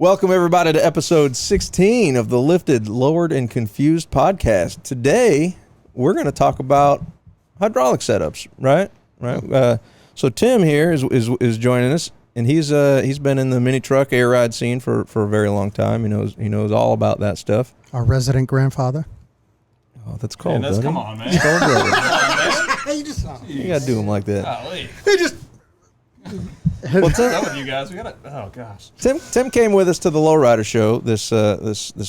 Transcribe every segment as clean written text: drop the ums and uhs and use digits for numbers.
Welcome, everybody, to episode 16 of the Lifted, Lowered, and Confused podcast. Today, we're going to talk about hydraulic setups, right? So Tim here is joining us, and he's been in the mini truck air ride scene for a very long time. He knows all about that stuff. Our resident grandfather. Oh, that's cold, buddy. Come on, man. Cold, brother. You You got to do him like that. Golly. Well, What's up with you guys? Oh gosh. Tim came with us to the Lowrider show this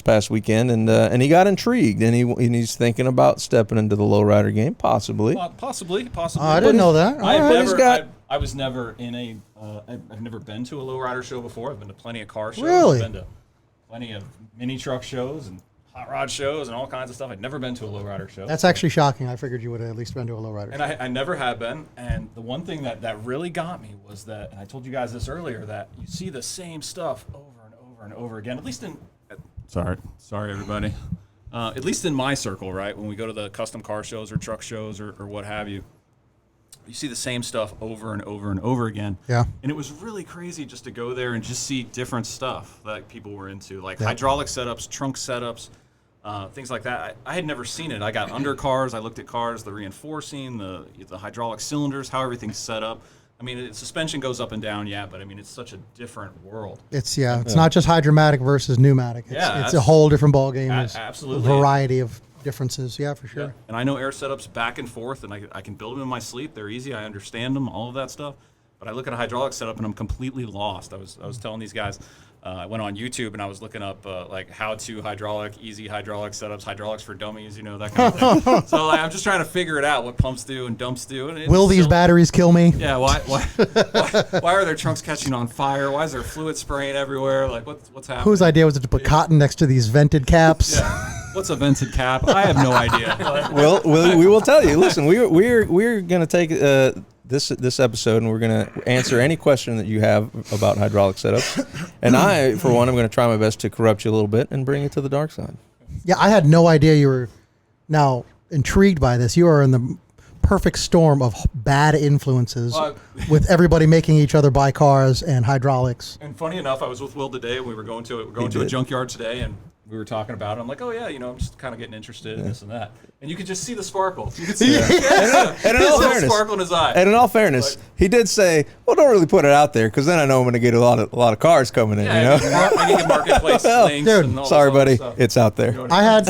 past weekend, and he got intrigued, and he's thinking about stepping into the Lowrider game, possibly. Possibly. I didn't know that. I was never in a. I've never been to a lowrider show before. I've been to plenty of car shows. Really? I've been to plenty of mini truck shows and hot rod shows and all kinds of stuff. I've never been to a lowrider show. That's actually shocking. I figured you would have at least been to a lowrider. And I never have been. And the one thing that really got me was that, and I told you guys this earlier, that you see the same stuff over and over and over again. At least in. Sorry, everybody. At least in my circle, right? When we go to the custom car shows or truck shows or what have you. You see the same stuff over and over and over again. Yeah. And it was really crazy just to go there and just see different stuff that people were into, like hydraulic setups, trunk setups, things like that. I had never seen it. I got under cars. I looked at cars, the reinforcing, the hydraulic cylinders, how everything's set up. I mean, suspension goes up and down, but I mean, it's such a different world. It's not just hydromatic versus pneumatic. It's a whole different ballgame. Absolutely. A variety of differences, for sure. Yeah. And I know air setups back and forth, and I can build them in my sleep. They're easy. I understand them, all of that stuff. But I look at a hydraulic setup, and I'm completely lost. I was telling these guys, I went on YouTube, and I was looking up like how-to hydraulic, easy hydraulic setups, hydraulics for dummies, that kind of thing. So I'm just trying to figure it out, what pumps do and dumps do. And Will these batteries kill me? Yeah. Why are their trunks catching on fire? Why is there fluid spraying everywhere? Like what's happening? Whose idea was it to put cotton next to these vented caps? Yeah. What's a vented cap? I have no idea. Well, we will tell you. Listen, we're going to take this episode, and we're going to answer any question that you have about hydraulic setups. And I, for one, am going to try my best to corrupt you a little bit and bring you to the dark side. Yeah, I had no idea you were now intrigued by this. You are in the perfect storm of bad influences with everybody making each other buy cars and hydraulics. And funny enough, I was with Will today, and we were going to a junkyard today, and we were talking about it. I'm like, oh yeah, I'm just kind of getting interested in this and that. And you could just see the sparkle. You could see and in all fairness, sparkle in his eye. And in all fairness, he did say, "Well, don't really put it out there, because then I know I'm going to get a lot of cars coming in." I need marketplace links. Dude, and all sorry, this buddy, stuff. it's out there. I had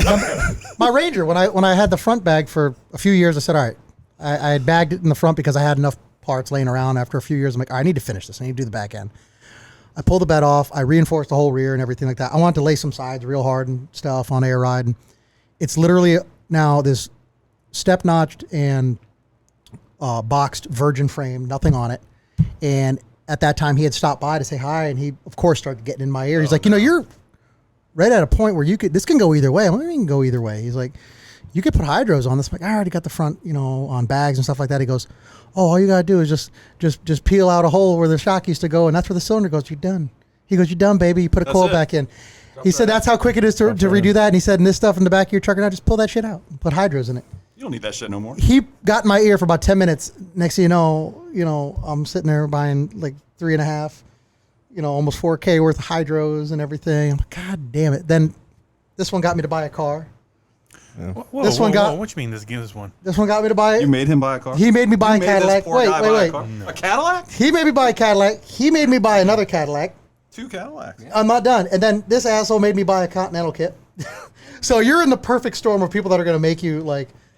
my Ranger when I had the front bag for a few years. I said, all right, I had bagged it in the front because I had enough parts laying around. After a few years, I'm like, all right, I need to finish this. I need to do the back end. I pulled the bed off. I reinforced the whole rear and everything like that. I wanted to lay some sides real hard and stuff on air ride. And it's literally now this step notched and boxed virgin frame, nothing on it. And at that time, he had stopped by to say hi, and he, of course, started getting in my ear. He's like, you're right at a point where this can go either way. I'm like, it can go either way. He's like, you could put hydros on this. I'm like, I already got the front, on bags and stuff like that. He goes, oh, all you got to do is just peel out a hole where the shock used to go, and that's where the cylinder goes. You're done. He goes, you're done, baby. You put a coil back in. He said, that's how quick it is to redo that. And he said, and this stuff in the back of your truck, and I just pull that shit out and put hydros in it. You don't need that shit no more. He got in my ear for about 10 minutes. Next thing you know, I'm sitting there buying like 3.5, almost $4K worth of hydros and everything. I'm like, God damn it. Then this one got me to buy a car. Yeah. Whoa, what you mean this one? This one got me to buy it. You made him buy a car? He made me buy a Cadillac. Wait. No. A Cadillac? He made me buy a Cadillac. He made me buy another Cadillac. 2 Cadillacs. I'm not done. And then this asshole made me buy a Continental kit. So you're in the perfect storm of people that are going to make you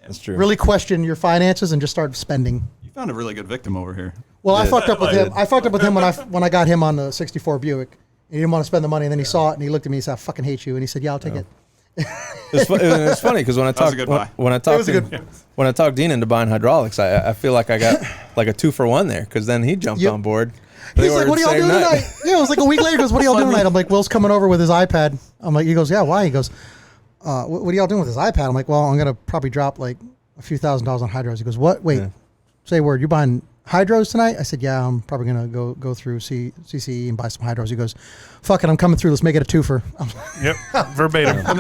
That's true. really question your finances and just start spending. You found a really good victim over here. Well, I fucked up with him. I fucked up with him when I got him on the 64 Buick. He didn't want to spend the money, and then he saw it, and he looked at me and said, I fucking hate you. And he said, yeah, I'll take it. It's funny because when I talked Dean into buying hydraulics, I feel like I got like a 2-for-1 there, because then he jumped on board. He's like, what are y'all doing tonight? Yeah, it was like a week later. He goes, what are y'all doing tonight? I'm like, Will's coming over with his iPad. I'm like, he goes, yeah, why? He goes, what are y'all doing with his iPad? I'm like, well, I'm going to probably drop like a few $1,000s on hydros. He goes, what? Wait, say a word. You're buying hydros tonight? I said, yeah, I'm probably going to go through CCE and buy some hydros. He goes, fuck it, I'm coming through. Let's make it a 2-for. Yep, verbatim.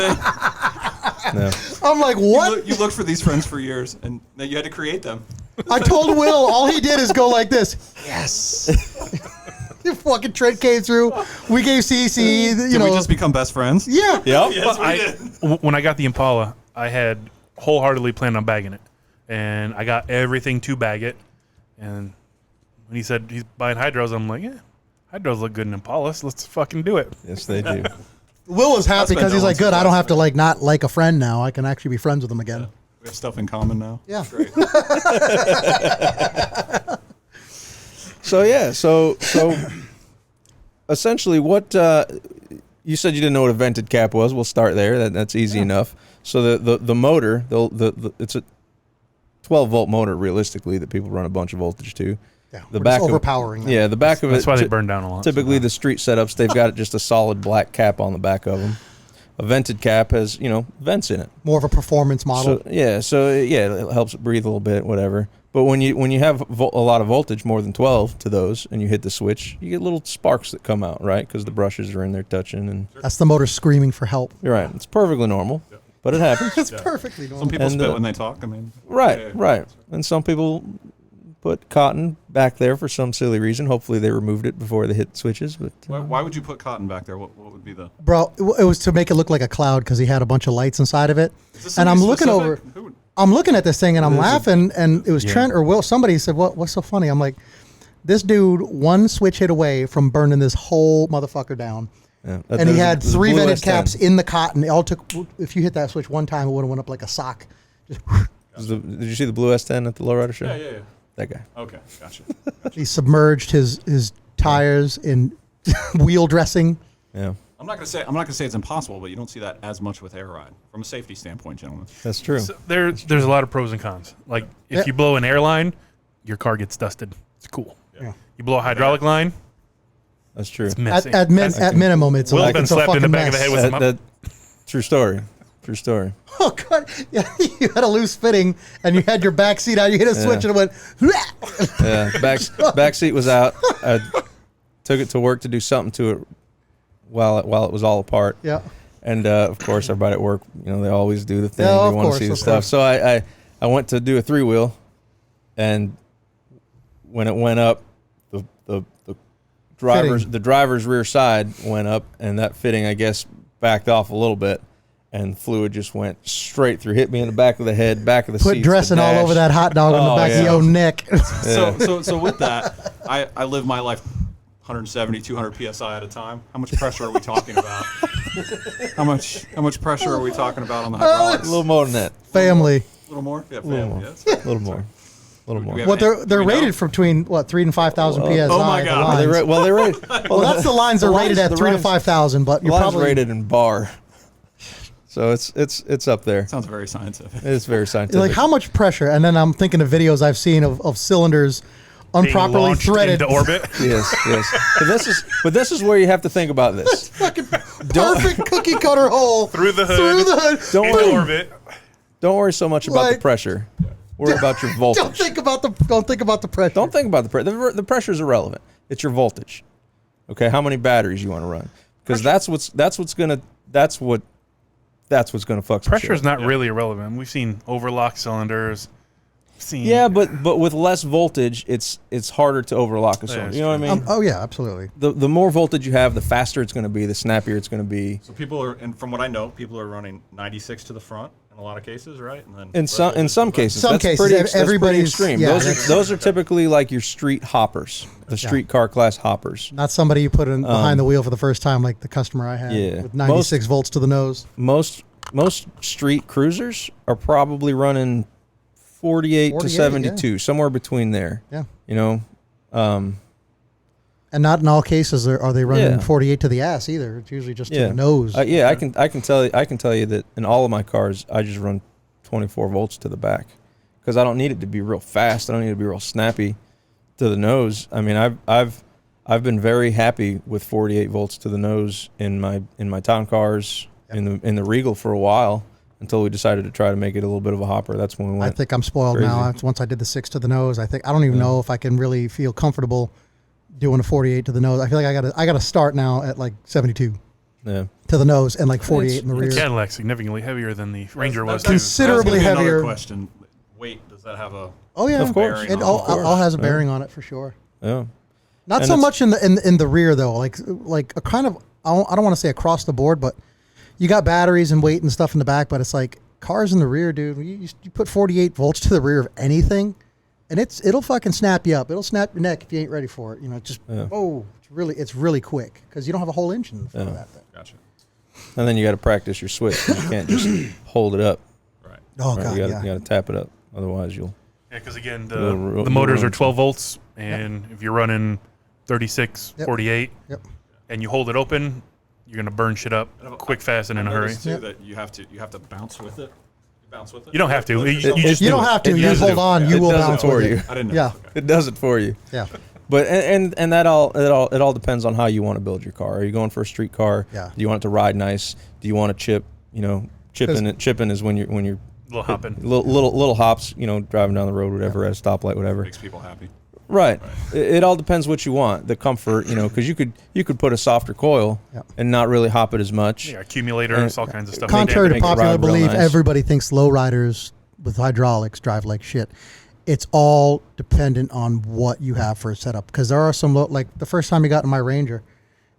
No. I'm like, what? You looked for these friends for years, and then you had to create them. I told Will, all he did is go like this. Yes. You fucking Trent came through. We gave CC. You Did know, we just become best friends? yeah. Yep. Yes, we did. When I got the Impala, I had wholeheartedly planned on bagging it, and I got everything to bag it. And when he said he's buying hydros, I'm like, yeah, hydros look good in Impalas. Let's fucking do it. Yes, they do. Will was happy That's been because he's no like, one's good. I don't have to surprise. like not like a friend now. I can actually be friends with him again. We have stuff in common now. Yeah. Great. So yeah, so essentially, what you said you didn't know what a vented cap was. We'll start there. That's easy enough. So the motor, it's a 12-volt motor realistically that people run a bunch of voltage to. Yeah. The We're back just overpowering. them. Yeah, the back of it. That's why they burn down a lot. Typically, the street setups they've got just a solid black cap on the back of them. A vented cap has vents in it. More of a performance model. So it helps it breathe a little bit, whatever. But when you have a lot of voltage, more than 12 to those, and you hit the switch, you get little sparks that come out, right? Because the brushes are in there touching, and That's the motor screaming for help. you're right. It's perfectly normal, but it happens. It's perfectly normal. Some people And, spit when they talk. I mean, Right, right. And some people put cotton back there for some silly reason. Hopefully, they removed it before they hit switches. But Why would you put cotton back there? What would be the? Bro, it was to make it look like a cloud because he had a bunch of lights inside of it. Is this And I'm somebody looking specific? over. Who- I'm looking at this thing and I'm laughing, and it was Yeah. Trent or Will. Somebody said, "What's so funny?" I'm like, "This dude, one switch hit away from burning this whole motherfucker down." yeah, And he had there's a 3 blue vented S10. caps in the cotton. It all took. If you hit that switch one time, it would have went up like a sock. Did you see the blue S10 at the Lowrider show? Yeah. That guy. Okay, gotcha. He submerged his tires in wheel dressing. Yeah, I'm not gonna say it's impossible, but you don't see that as much with air ride from a safety standpoint, gentlemen. that's true. So there's a lot of pros and cons. Like if Yeah. you blow an airline, your car gets dusted. It's cool. Yeah. You blow a hydraulic line, That's true. it's messy. At minimum, it's Will a, have been it's a slapped in the fucking back of the mess. head with That- true story. True story. Oh god! Yeah, you had a loose fitting, and you had your back seat out. You hit a switch, and it went. Yeah, back seat was out. I took it to work to do something to it while it was all apart. Yeah. And of course, everybody at work, they always do the thing. Yeah, They of want course, to see the of stuff. course. So I went to do a 3-wheel, and when it went up, the driver's rear side went up, and that fitting, I guess, backed off a little bit, and fluid just went straight through, hit me in the back of the head, back of the seat. Put dressing all over that hot dog on the Oh, back of yeah. your own neck. So with that, I live my life 170, 200 psi at a time. How much pressure are we talking about? How much pressure are we talking about on the hydraulics? A little more than that. Family. A little more? Yeah, little more. yes. A little more. A little more. We have Well, they're do we know? rated for between 3,000 and 5,000 psi. oh my the God. lines. They're rated. Well, that's the lines are rated at 3 to 5,000, but The you're line's probably rated in bar, so it's up there. Sounds very scientific. It's very scientific. like how much pressure. And then I'm thinking of videos I've seen of cylinders being improperly launched threaded. into orbit. Yes. But this is where you have to think about this. Fucking perfect cookie cutter hole Through the hood. Through the hood. Don't into worry. orbit. Don't worry so much about the Like- pressure. Worry about your voltage. Don't think about the pressure. Don't think about the pressure. The pressure is irrelevant. It's your voltage. Okay, how many batteries you want to run? Because that's what's gonna fuck. some Pressure is shit. not really irrelevant. We've seen overlock cylinders. Seen Yeah, but with less voltage, it's harder to overlock a cylinder. that's You know what I mean? oh yeah, absolutely. The more voltage you have, the faster it's going to be, the snappier it's going to be. So people are, and from what I know, people are running 96 to the front in a lot of cases, right? And then In some cases, Some that's cases, pretty, that's pretty everybody's- extreme. yeah, Those are typically like your street hoppers, the street car class hoppers. Not somebody you put in behind the wheel for the first time, like the customer I had Yeah. with 96 volts to the nose. Most street cruisers are probably running 48 to 48, 72, somewhere between there. Yeah. You know, And not in all cases are they running Yeah. 48 to the ass either. It's usually just to yeah, the nose. yeah, I can tell you that in all of my cars, I just run 24 volts to the back because I don't need it to be real fast. I don't need it to be real snappy to the nose. I mean, I've been very happy with 48 volts to the nose in my town cars in the Regal for a while until we decided to try to make it a little bit of a hopper. That's when we I went. think I'm spoiled crazy. now. Once I did the 6 to the nose, I don't even know if I can really feel comfortable doing a 48 to the nose. I feel like I got to start now at like 72 Yeah. to the nose and like 48 in the The rear. Cadillac's significantly heavier than the Ranger was. That's too. considerably gonna be another heavier. question. Weight, does that have a? Oh yeah, Of course. It Of all course. has a Yeah. bearing on it for sure. Yeah. Not And so it's- much in the rear though. Like a kind of I don't want to say across the board, but you got batteries and weight and stuff in the back. But it's like cars in the rear, dude. You put 48 volts to the rear of anything, and it'll fucking snap you up. It'll snap your neck if you ain't ready for it. You know, it's really quick because you don't have a whole engine in the front of that thing. Gotcha. And then you got to practice your switch. You can't just hold it up. Right. Oh Right? god, You yeah. got to tap it up. Otherwise, you'll. Yeah, because again, You'll the motors are ruin 12 volts, and if you're running 36, Yep. 48, Yep. and you hold it open, you're gonna burn shit up quick, fast, and in a I hurry. noticed, too, that you have to bounce with it. You bounce with it. You don't have to. Lift You yourself just You do don't it. have to. It You just does hold it. on. You It will does it bounce for with you. it. I didn't know. Yeah. Okay. It does it for you. Yeah. But and that it all depends on how you want to build your car. Are you going for a street car? Yeah. Do you want it to ride nice? Do you want to chip? You know, chipping is when you're Little hopping. little hops. You know, driving down the road, whatever, at a stoplight, whatever. Makes people happy. Right. It all depends what you want. The comfort, you know, because you could put a softer coil Yep. and not really hop it as much. Yeah, accumulators, all kinds of stuff. Contrary to make it popular ride real belief, nice. everybody thinks lowriders with hydraulics drive like shit. It's all dependent on what you have for a setup. Because there are some like the first time he got in my Ranger,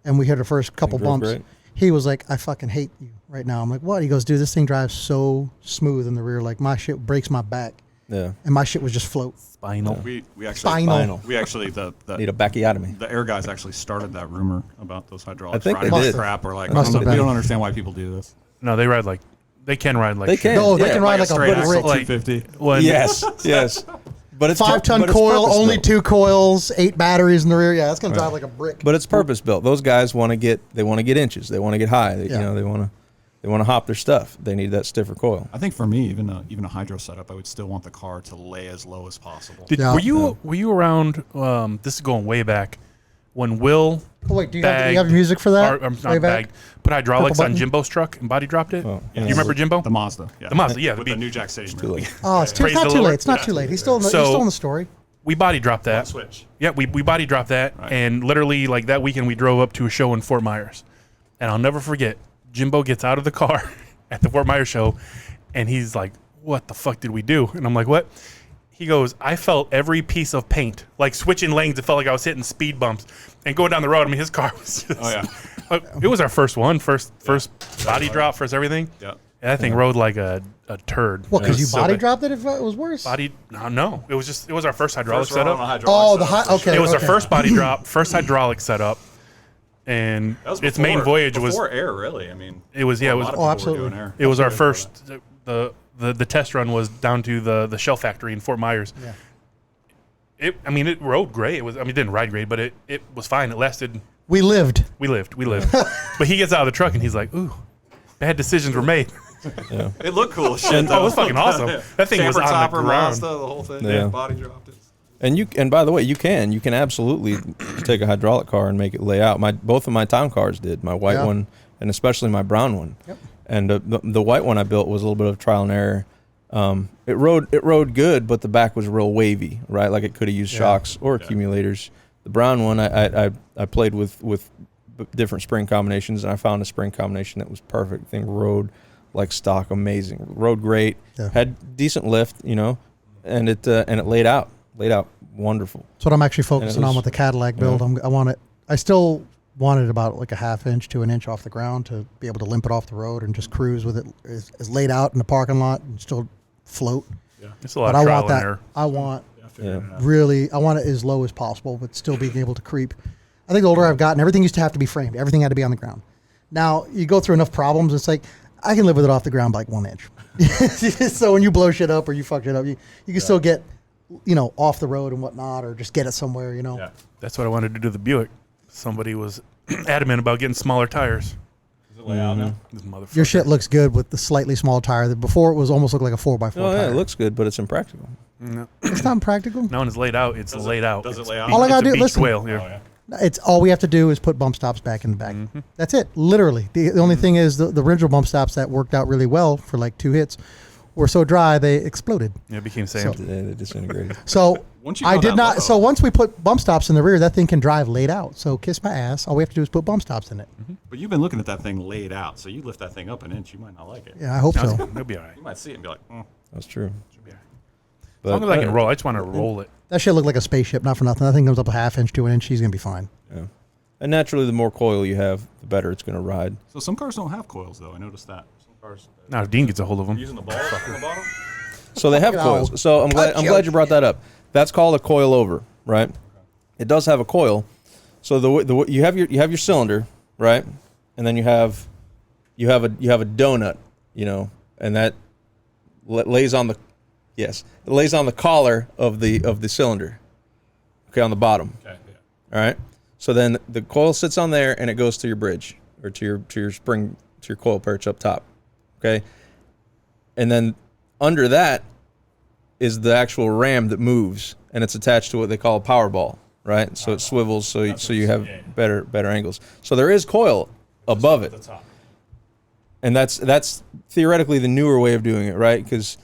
and we hit the first couple drove bumps. great? He was like, "I fucking hate you right now." I'm like, "What?" He goes, "Dude, this thing drives so smooth in the rear. Like my shit breaks my back, Yeah. and my shit was just float." Spinal. We actually Spinal. we actually the Need a bacchiotomy. the air guys actually started that rumor about those hydraulics. I think they riding did. crap. Or like, Must have we been. don't understand why people do this. No, they ride like they can ride like They shit. can. No, they Yeah, can ride like a straight brick. axle Like- 250. When- Yes. Yes. But it's 5-ton but it's coil, only purpose-built. 2 coils, 8 batteries in the rear. Yeah, it's gonna drive like a brick. But it's purpose built. Those guys want to get inches. They want to get high. Yeah. You know, they want to hop their stuff. They need that stiffer coil. I think for me, even a hydro setup, I would still want the car to lay as low as possible. Yeah. Were you around? This is going way back when Will. Oh, wait, do you bagged- have music for that? Or, Way not back? bagged. Put hydraulics Purple on button? Jimbo's truck and body dropped it. Oh, Do you remember Jimbo? The Mazda. Yeah. The Mazda, yeah. With the the beat. new Jack City. Too late. Oh, it's Praise not the too Lord. late. It's not too late. He's still he's So- still in the story. We body dropped that. Switch. Yeah, we body dropped that, Right. and literally like that weekend we drove up to a show in Fort Myers, and I'll never forget. Jimbo gets out of the car at the Fort Myers show, and he's like, "What the fuck did we do?" And I'm like, "What?" He goes, "I felt every piece of paint, like switching lanes. It felt like I was hitting speed bumps and going down the road. I mean, his car was just, Oh yeah. it was our first one, first body drop, first everything. Yeah. And that thing rode like a turd. What? Because It you was so body bad. dropped it if it was worse. Body? No. It was our first hydraulic First run on a setup. hydraulic Oh, the setup, hy- for sure. okay. It was our first body drop, first hydraulic setup, and That was its main before- voyage was before air. Really, I mean, it was yeah it a was lot of Oh, people were absolutely. doing air. it was our first the test run was down to the shell factory in Fort Myers. Yeah. It rode great. It didn't ride great, but it was fine. It lasted. We lived. We lived. But he gets out of the truck and he's like, "Ooh, bad decisions were made." It looked cool as shit. Oh, it was fucking awesome. That thing was Camper on the topper, ground. Mazda, the whole thing. Yeah. Body dropped it. And by the way, you can absolutely take a hydraulic car and make it lay out. Both of my town cars did. My white Yeah. one and especially my brown one. Yep. And the white one I built was a little bit of trial and error. It rode good, but the back was real wavy, right? Like it could have used shocks or accumulators. The brown one I played with different spring combinations, and I found a spring combination that was perfect. Thing rode like stock, amazing. Rode great, Yeah. had decent lift, you know, and it laid out wonderful. That's what I'm actually focusing on was- with the Cadillac build. I want it. I still wanted about like a half inch to an inch off the ground to be able to limp it off the road and just cruise with it as laid out in the parking lot and still float. It's a lot But of I trial want and that. error. I want Yeah. really. I want it as low as possible, but still being able to creep. I think the older I've gotten, everything used to have to be framed. Everything had to be on the ground. Now you go through enough problems. It's like I can live with it off the ground by like 1 inch. So when you blow shit up or you fuck shit up, you can still get, off the road and whatnot, or just get it somewhere. Yeah. That's what I wanted to do to the Buick. Somebody was adamant about getting smaller tires. Does it lay out now? This motherfucker. Your shit looks good with the slightly small tire. Before it was almost looked like a 4x4 Oh tire. yeah, it looks good, but it's impractical. No. It's not practical. Now when it's laid out, it's laid out. does it It's lay out? beach- All I gotta it's a do- beached listen. whale, Oh, yeah. yeah. It's all we have to do is put bump stops back in the back. That's it. Literally. The only thing is the original bump stops that worked out really well for like 2 hits were so dry they exploded. Yeah, it became sand. They disintegrated. So Once you I go did that not. low- So once we put bump stops in the rear, that thing can drive laid out. So kiss my ass. All we have to do is put bump stops in it. But you've been looking at that thing laid out, so you lift that thing up an inch, you might not like it. Yeah, I hope so. It'll be all right. You might see it and be like, That's true. As long as I can roll, I just want to roll it. That shit looked like a spaceship, not for nothing. That thing comes up a half inch to an inch. She's gonna be fine. Yeah. And naturally, the more coil you have, the better it's going to ride. So some cars don't have coils, though. I noticed that. Some cars. Now Dean gets a hold of them. Using the ball on the bottom? So they have No. coils. So I'm glad you brought that up. That's called a coil over, right? It does have a coil. So you have your cylinder, right? And then you have a donut, and that lays on the collar of the cylinder. Okay, on the bottom. Okay, yeah. All right. So then the coil sits on there and it goes to your bridge or to your spring, to your coil perch up top. Okay. And then under that is the actual ram that moves, and it's attached to what they call a power ball, right? So it swivels so you have better angles. So there is coil above it. At the top. And that's theoretically the newer way of doing it, right? Because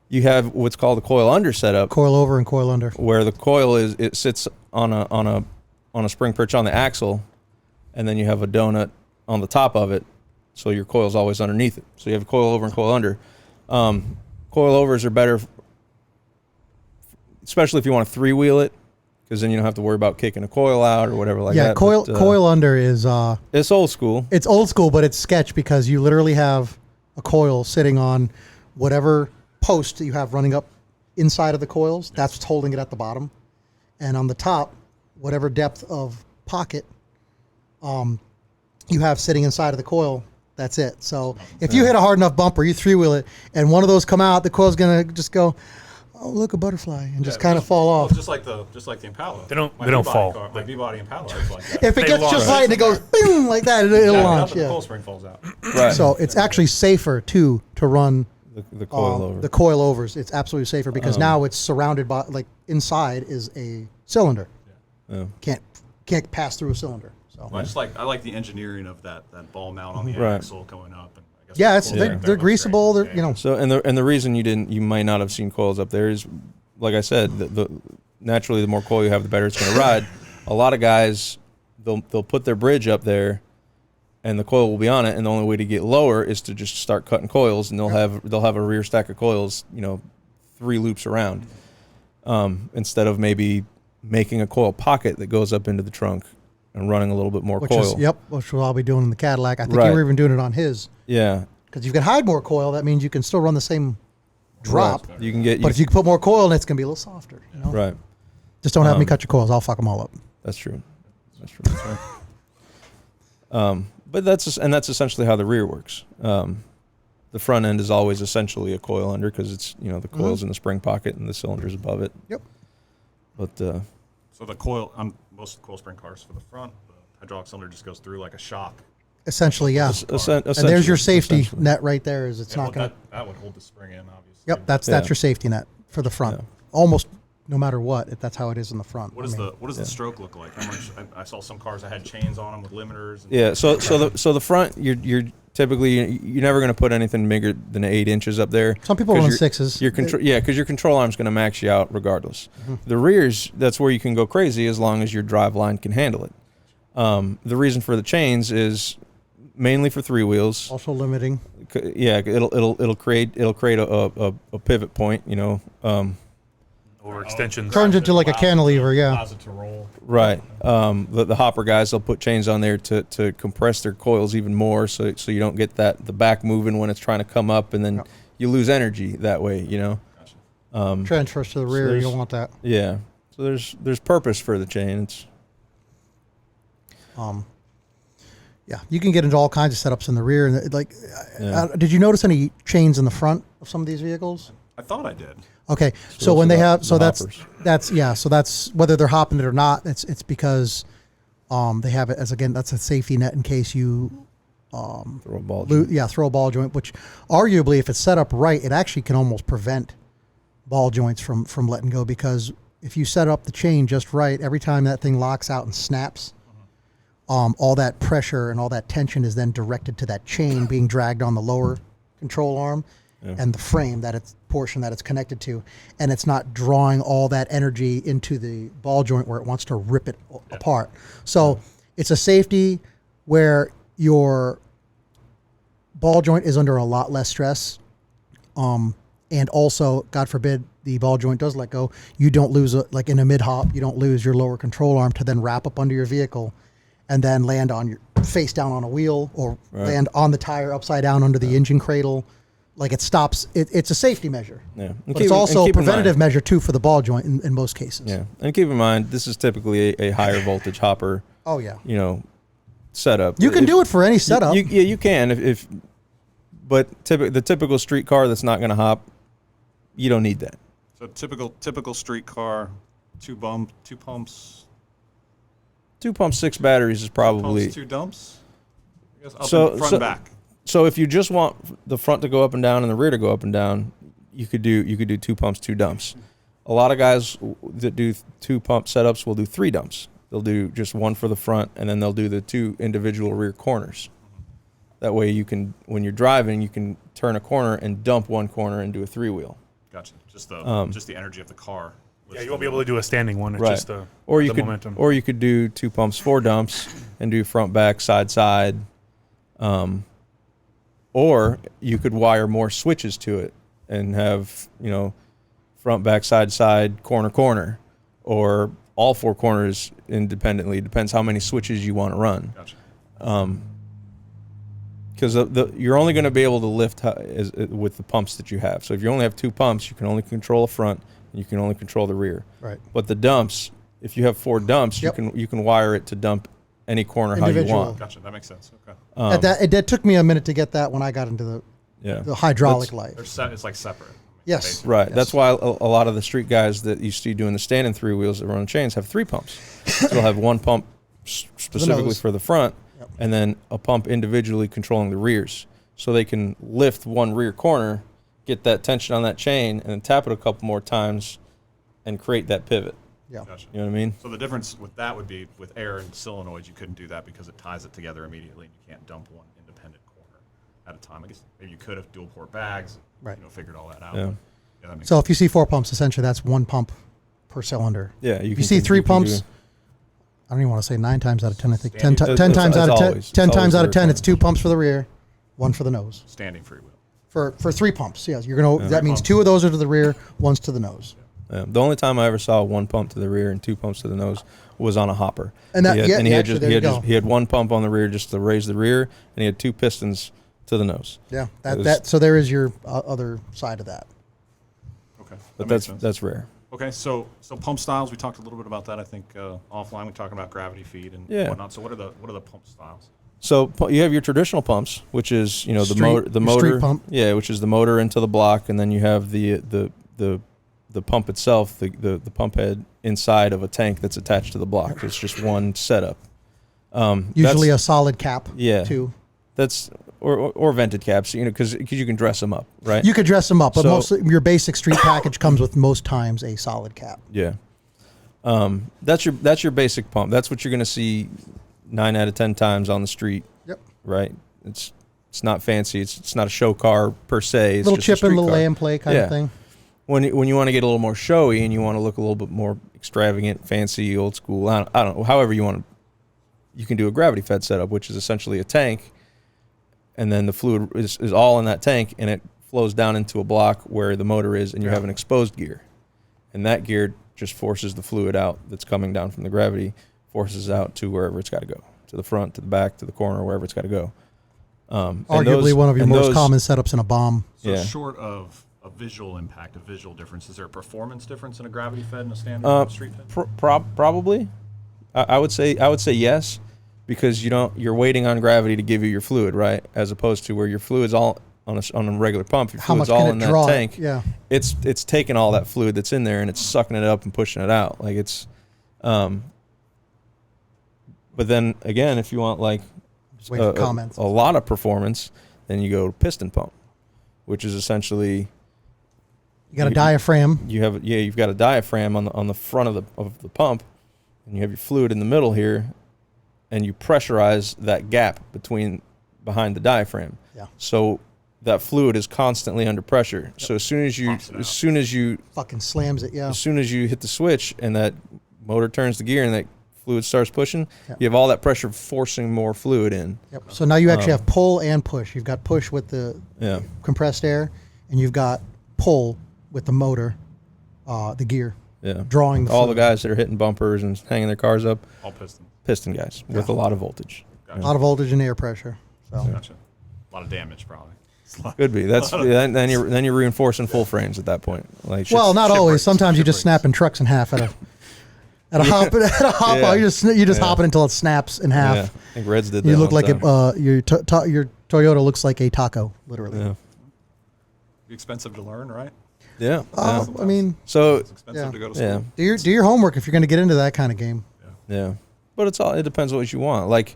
you have what's called a coil under setup, Coil over and coil under. where the coil it sits on a spring perch on the axle, and then you have a donut on the top of it, so your coil's always underneath it. So you have a coil over and coil under. Coil overs are better, especially if you want to three-wheel it, because then you don't have to worry about kicking a coil out or whatever like that. Yeah, coil under is It's old school. it's old school, but it's sketch because you literally have a coil sitting on whatever post that you have running up inside of the coils. That's what's holding it at the bottom, and on the top, whatever depth of pocket you have sitting inside of the coil. That's it. So if you hit a hard enough bumper, you three-wheel it, and one of those come out, the coil's gonna just go, oh look, a butterfly, and just kind of fall off. Well, just like the Impala. They don't My fall. B-body my B-body Impala is like that. If it They gets launch. just right and it goes boom like that, it'll launch. The Yeah. coil spring falls out. Right. So it's actually safer too to run the coil over. the coil overs. It's absolutely safer because now it's surrounded by, like, inside is a cylinder. Yeah. Can't pass through a cylinder. So Well, I like the engineering of that ball mount on the Right. axle going up. And I guess yeah, the it's coil they're, there they're looks great. greasable. They're Yeah. So and the reason you might not have seen coils up there is, like I said, the naturally the more coil you have, the better it's going to ride. A lot of guys they'll put their bridge up there, and the coil will be on it, and the only way to get lower is to just start cutting coils, and they'll have a rear stack of coils, 3 loops around, instead of maybe making a coil pocket that goes up into the trunk and running a little bit more which coil. which I'll be doing in the Cadillac. I think Right. you were even doing it on his Yeah. because you can hide more coil. That means you can still run the same drop. Right. You can get. But if you put more coil in, it's gonna be a little softer. right. Just don't have me cut your coils. I'll fuck them all up. That's true. That's true. But that's essentially how the rear works. The front end is always essentially a coil under because it's the coil's in the spring pocket and the cylinder's above it. Yep. But So the coil on most of the coil spring cars for the front, the hydraulic cylinder just goes through like a shock. Essentially, yeah. And there's your safety net right there. Is it's Yeah, not well, gonna. that would hold the spring in, obviously. Yep, that's Yeah. your safety net for the front. Yeah. Almost no matter what, that's how it is in the front. What does the stroke look like? How much? I saw some cars that had chains on them with limiters. And Yeah. So the front you're typically you're never going to put anything bigger than 8 inches up there. Some people 'cause run your- 6s. Your control, because your control arm's going to max you out regardless. The rears, that's where you can go crazy as long as your drive line can handle it. The reason for the chains is mainly for 3 wheels. Also limiting. Yeah, it'll create a pivot point. Or extensions. Turns into like a cantilever, yeah. Allows it to roll. Right. The hopper guys, they'll put chains on there to compress their coils even more, so you don't get the back moving when it's trying to come up, and then Yep. you lose energy that way. Gotcha. Transfers to the rear. You there's- don't want that. Yeah. So there's purpose for the chain. It's Yeah, you can get into all kinds of setups in the rear. And Yeah. did you notice any chains in the front of some of these vehicles? I thought I did. Okay, so Still when for they the- have, so the that's hoppers. so that's whether they're hopping it or not. It's because they have it as, again, that's a safety net in case you throw a ball. throw a ball joint. Which arguably, if it's set up right, it actually can almost prevent ball joints from letting go, because if you set up the chain just right, every time that thing locks out and snaps, all that pressure and all that tension is then directed to that chain being dragged on the lower control arm and the frame portion that it's connected to, and it's not drawing all that energy into the ball joint where it wants to rip it apart. So it's a safety where your ball joint is under a lot less stress. and also, God forbid, the ball joint does let go, you don't lose, like in a mid-hop, you don't lose your lower control arm to then wrap up under your vehicle and then land on your face down on a wheel or land on the tire upside down under the engine cradle. Like it stops, it's a safety measure. Yeah. But it's also a preventative measure too for the ball joint in most cases. Yeah. And keep in mind, this is typically a higher voltage hopper. Oh yeah. Setup. You can do it for any setup. You can but the typical street car that's not going to hop, you don't need that. So typical street car, two pumps. 2 pumps, 6 batteries is probably 2 dumps. I guess front and back. So if you just want the front to go up and down and the rear to go up and down, you could do 2 pumps, 2 dumps. A lot of guys that do 2 pump setups will do 3 dumps. They'll do just one for the front, and then they'll do the 2 individual rear corners. That way you can, when you're driving, you can turn a corner and dump one corner and do a 3-wheel. Gotcha. Just the energy of the car. Yeah, you won't be able to do a standing one. It's Right. just the momentum. Or you could do 2 pumps, 4 dumps, and do front, back, side. Or you could wire more switches to it and have, front, back, side, corner, or all 4 corners independently. It depends how many switches you want to run. Gotcha. Because you're only going to be able to lift with the pumps that you have. So if you only have 2 pumps, you can only control the front and you can only control the rear. Right. But the dumps, if you have 4 dumps, Yep. you can wire it to dump any corner how you Individual. want. Gotcha. That makes sense. Okay. That took me a minute to get that when I got into the hydraulic life. It's like separate. Yes. Basically. Right. Yes. That's why a lot of the street guys that you see doing the standing 3 wheels that run on chains have 3 pumps. So they'll have 1 pump specifically nose. for the front, Yep. and then a pump individually controlling the rears. So they can lift one rear corner, get that tension on that chain, and then tap it a couple more times and create that pivot. Yeah. Gotcha. You know what I mean? So the difference with that would be with air and solenoids, you couldn't do that because it ties it together immediately, and you can't dump one independent corner at a time. I guess maybe you could have dual port bags, Right. Figured all that out. Yeah. Yeah, that makes So if you see 4 pumps, essentially that's 1 pump per cylinder. Yeah. If you see 3 you can pumps, do- I don't even want to say 9 times out of 10. I think 10, Standing. 10 times It's out of 10. always- 10 it's times always out of 10, very it's 2 pumps for the rear, 1 for the nose. standing free wheel. For 3 pumps, yes, you're gonna. That means 2 of those are to the rear, 1's to the nose. The only time I ever saw 1 pump to the rear and 2 pumps to the nose was on a hopper. And that- yeah, he had actually, there you go. he had 1 pump on the rear just to raise the rear, and he had 2 pistons to the nose. Yeah, It was- that. So there is your other side of that. Okay. But that makes sense. that's rare. Okay, so pump styles. We talked a little bit about that. I think offline we talked about gravity feed and Yeah. whatnot. So what are the pump styles? So you have your traditional pumps, which is the Street- motor, your street pump. yeah, which is the motor into the block, and then you have the pump itself, the pump head inside of a tank that's attached to the block. It's just one setup. Usually a solid cap. Yeah. Too. That's or vented caps, because you can dress them up, right? You could dress them up, but So- mostly your basic street package comes with most times a solid cap. Yeah. That's your basic pump. That's what you're going to see 9 out of 10 times on the street. Yep. Right. It's not fancy. It's not a show car per se. It's Little just a chip and street little car. lay and play kind Yeah. of thing. When you want to get a little more showy and you want to look a little bit more extravagant, fancy, old school, I don't know, however you want to, you can do a gravity fed setup, which is essentially a tank, and then the fluid is all in that tank, and it flows down into a block where the motor is, and you have an exposed gear, and that gear just forces the fluid out that's coming down from the gravity, forces out to wherever it's got to go, to the front, to the back, to the corner, wherever it's got to go. Arguably one of your most common setups in a bomb. So Yeah. short of a visual impact, a visual difference, is there a performance difference in a gravity fed and a standard street fed? Probably, I would say yes, because you're waiting on gravity to give you your fluid, right? As opposed to where your fluid's all on a regular pump. Your How much fluid's all can in it that draw? tank. Yeah. It's taking all that fluid that's in there and it's sucking it up and pushing it out. Like it's, but then again, if you want like Wait for comments. a lot of performance, then you go to piston pump, which is essentially You got a diaphragm. you've got a diaphragm on the front of the pump, and you have your fluid in the middle here, and you pressurize that gap behind the diaphragm. Yeah. So that fluid is constantly under pressure. So as soon as you Fucking slams it. Yeah. hit the switch and that motor turns the gear and that fluid starts pushing, Yeah. you have all that pressure forcing more fluid in. Yep. So now you actually have pull and push. You've got push with the Yeah. compressed air, and you've got pull with the motor, the gear, Yeah. drawing the all the fluid. guys that are hitting bumpers and hanging their cars up, All piston. piston guys with a lot of voltage. A lot of voltage and air pressure. So Gotcha. A lot of damage, probably. Could be. That's then you're reinforcing full frames at that point. Like well, not always. shipwrecks, Sometimes you just shipwrecks. snapping trucks in half at a hop. Yeah. You just hop it until it snaps in half. Yeah, I think Reds did that. You look one like time. your Toyota looks like a taco, literally. Yeah. Be expensive to learn, right? Yeah. yeah. I mean, So It's expensive Yeah. to go to school. yeah, do your homework if you're going to get into that kind of game. yeah. But it depends what you want. Like,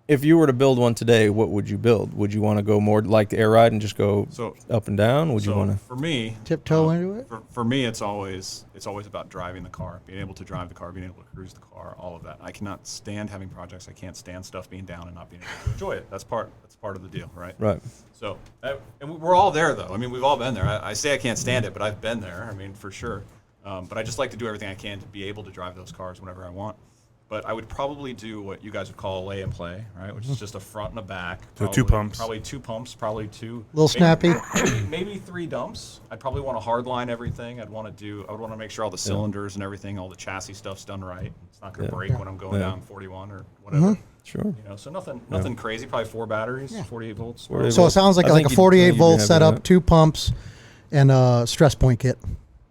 if you were to build one today, what would you build? Would you want to go more like the air ride and just go So, up and down? Would you so want to? for me, Tiptoe into it. for me, it's always about driving the car, being able to drive the car, being able to cruise the car, all of that. I cannot stand having projects. I can't stand stuff being down and not being able to enjoy it. That's part of the deal, right? Right. So, and we're all there, though. I mean, we've all been there. I say I can't stand it, but I've been there. I mean, for sure. But I just like to do everything I can to be able to drive those cars whenever I want. But I would probably do what you guys would call a lay and play, right? Which is just a front and a back. So two pumps. Probably 2 pumps, probably two. Little snappy. Maybe 3 dumps. I'd probably want to hardline everything. I would want to make sure all the cylinders and everything, all the chassis stuff's done right. It's not going to break when I'm going down 41 or whatever. Sure. You know, so nothing crazy. Probably 4 batteries, 48 volts. 48 So it sounds like I think a you'd 48 be volt happy setup, with that. 2 pumps, and a stress point kit.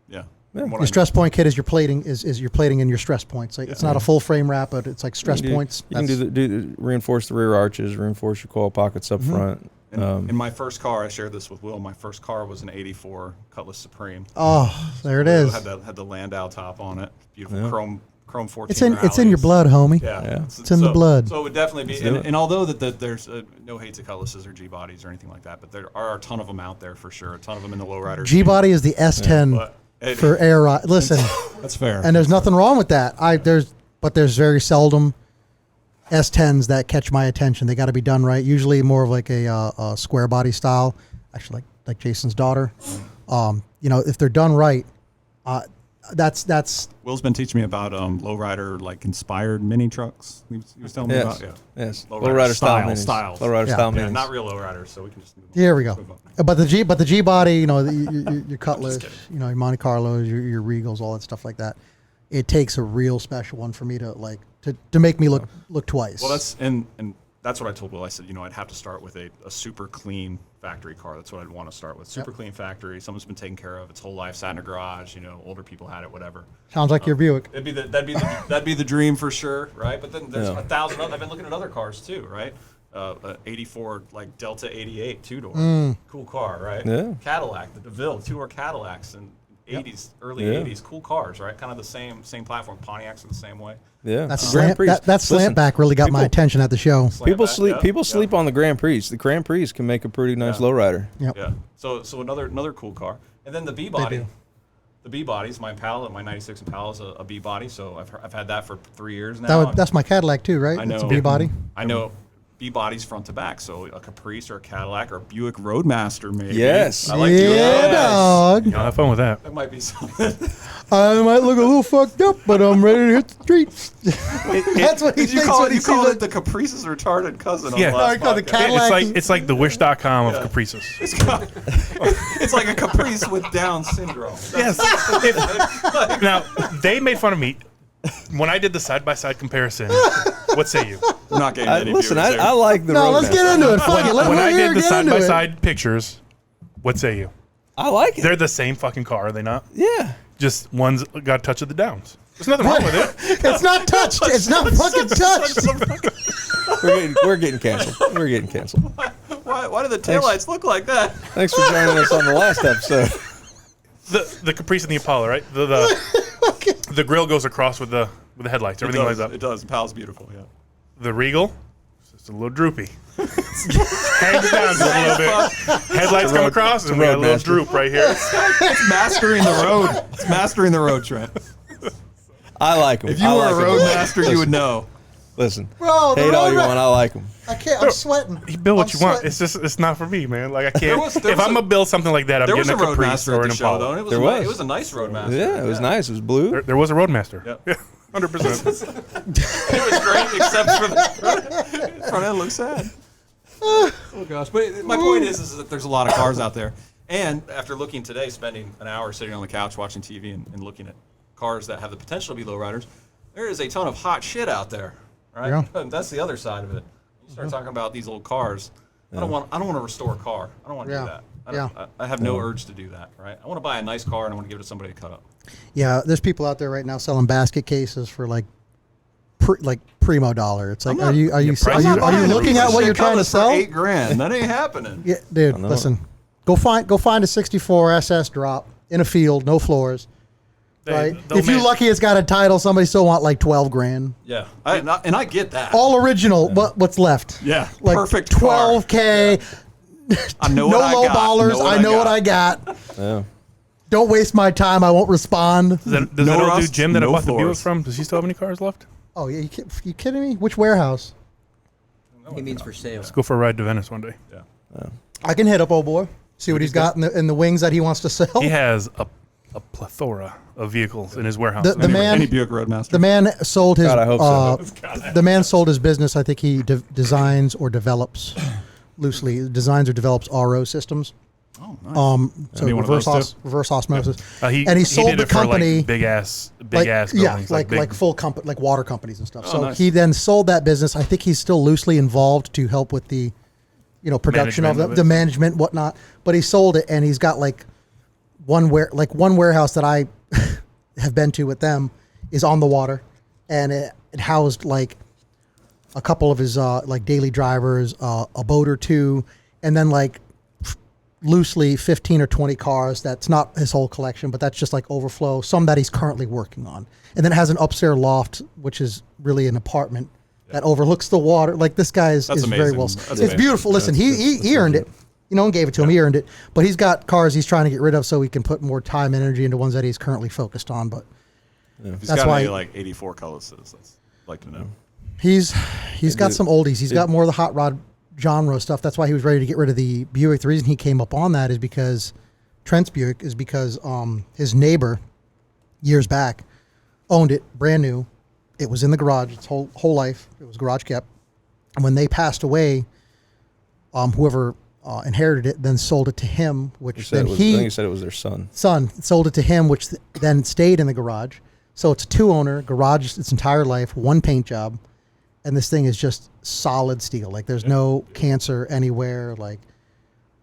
Yeah. Yeah. What I Your stress point kit is your plating is your plating and your stress points. Like, it's not a full frame wrap, but it's like stress points. You can reinforce the rear arches, reinforce your coil pockets up front. In my first car, I shared this with Will. My first car was an '84 Cutlass Supreme. Oh, there it is. Had the Landau top on it. Beautiful chrome 14. It's in your blood, homie. Yeah, It's in the blood. So it would definitely be. do it. And although there's no hate to Cutlasses or G bodies or anything like that, but there are a ton of them out there for sure. A ton of them in the Lowriders. G body is the S10 But for air ride. Listen, that's fair. and there's nothing wrong with that. There's very seldom S10s that catch my attention. They got to be done right. Usually more of like a square body style. Actually, like Jason's daughter. If they're done right, that's Will's been teaching me about lowrider like inspired mini trucks. He was telling me about Yes. Lowrider style styles. Lowrider Yeah. style Yeah, minis. not real lowriders, so we can just move on. Here we go. Move on. But the G body, your Cutlass, your Monte Carlos, your Regals, all that stuff like that. It takes a real special one for me to make me look twice. Well, that's what I told Will. I said, I'd have to start with a super clean factory car. That's what I'd want to start with. Super clean factory. Someone's been taken care of its whole life, sat in a garage. Older people had it, whatever. Sounds like your Buick. That'd be the dream for sure, right? But then there's 1,000 other. I've been looking at other cars too, right? 84 like Delta 88 2-door, cool car, right? Yeah. Cadillac, the DeVille 2-door Cadillacs and 80s, early Yeah. 80s, cool cars, right? Kind of the same platform. Pontiacs are the same way. Yeah. That's Grand Prix. that Listen, slantback really got my people- attention at the show. People Slantback, sleep. yeah, People yeah. sleep on the Grand Prix. The Grand Prix can make a pretty nice Yeah. lowrider. Yep. Yeah. So another cool car, and then the B body. The B bodies, my Impala, my '96 Impala is a B body, so I've had that for 3 years now. That's my Cadillac too, right? I know. It's a B body. I know. B bodies front to back, so a Caprice or a Cadillac or a Buick Roadmaster, maybe. Yes. I like Yeah, Buick. dog. Have fun with that. That might be something. I might look a little fucked up, but I'm ready to hit the streets. That's what he Did you thinks call when it? he You called sees it the Caprice's retarded cousin. Yeah. On the No, I last called the podcast. Cadillac. It's like the wish.com of Caprices. It's like a Caprice with Down syndrome. Yes. Now, they made fun of me when I did the side-by-side comparison. What say you? We're not getting any Listen, viewers I there. like the No, let's Roadmaster. get into it. Fuck it. When I did the get into it. side-by-side pictures, what say you? I like it. They're the same fucking car, are they not? Yeah. Just one's got a touch of the downs. There's nothing wrong with it. It's not touched. It's not fucking touched. We're getting canceled. We're getting canceled. Why do the taillights look like that? Thanks for joining us on the last episode. The Caprice and the Impala, right? The grill goes across with the headlights. Everything like that. It does. Pal's beautiful. Yeah. The Regal, it's just a little droopy. Hangs down just a little bit. Headlights come across, and we got a little Roadmaster. droop right here. It's mastering the road. It's mastering the road, Trent. I like them. If you were a roadmaster, you would know. Listen, Bro, the hate all you Roadma- want. I like them. I can't. I'm sweating. You build what I'm you want. sweating. It's not for me, man. Like I can't. was If I'm gonna build something like that, I'm There was getting a a Caprice roadmaster or at an the show, though, Impala. and There was. It was a nice roadmaster. Yeah, it was nice. It was blue. There was a Roadmaster. Yep. Yeah, 100%. It was great, except for the front end looks sad. Oh gosh! But my point is that there's a lot of cars out there, And after looking today, spending an hour sitting on the couch watching TV and looking at cars that have the potential to be lowriders, there is a ton of hot shit out there, right? Yeah. That's the other side of it. You start talking about these old cars. I don't want to restore a car. I don't want to do that. I have no urge to do that, right? I want to buy a nice car and I want to give it to somebody to cut up. Yeah, there's people out there right now selling basket cases for like primo dollar. It's like, are you looking at what you're trying to sell? $8,000. That ain't happening. Yeah, dude, listen. Go find a 64 SS drop in a field, no floors. Right? If you're lucky, it's got a title. Somebody still want like $12,000. Yeah, I get that. All original. What's left? Yeah, like perfect. $12K. Yeah. I know no what low I got. ballers. I know what I got. Yeah. Don't waste my time. I won't respond. Does that old dude Jim that I bought the Buick from? Does he still have any cars left? Oh yeah, you kidding me? Which warehouse? He means for sale. Let's go for a ride to Venice one day. Yeah. I can hit up old boy. See what he's got in the wings that he wants to sell. He has a plethora of vehicles in his warehouse. The man, any Buick Roadmaster. The man sold his. God, I hope so. The man sold his business. I think he designs or develops RO systems. Oh, nice. So reverse osmosis. He sold did the it company for like big ass yeah, buildings, like full company, like water companies and stuff. Oh, So nice. he then sold that business. I think he's still loosely involved to help with the, production Management of the it. management, whatnot. But he sold it, and he's got one warehouse that I have been to with them is on the water, and it housed like a couple of his daily drivers, a boat or two, and then loosely 15 or 20 cars. That's not his whole collection, but that's just like overflow, some that he's currently working on. And then it has an upstairs loft, which is really an apartment that overlooks the water. Like, this guy is very well. It's beautiful. Listen, he earned it. And gave it to him. He earned it. But he's got cars he's trying to get rid of so he can put more time and energy into ones that he's currently focused on. But He's that's got why any 84 Colourses. I'd like to know. he's got some oldies. He's got more of the hot rod genre stuff. That's why he was ready to get rid of the Buick. The reason he came up on that is because Trent's Buick is because his neighbor years back owned it brand new. It was in the garage its whole life. It was garage kept. And when they passed away, whoever inherited it then sold it to him, which I then think you said it was their son. Sold it to him, which then stayed in the garage. So it's a two-owner garage its entire life, one paint job, and this thing is just solid steel. Like, there's no cancer anywhere. Like,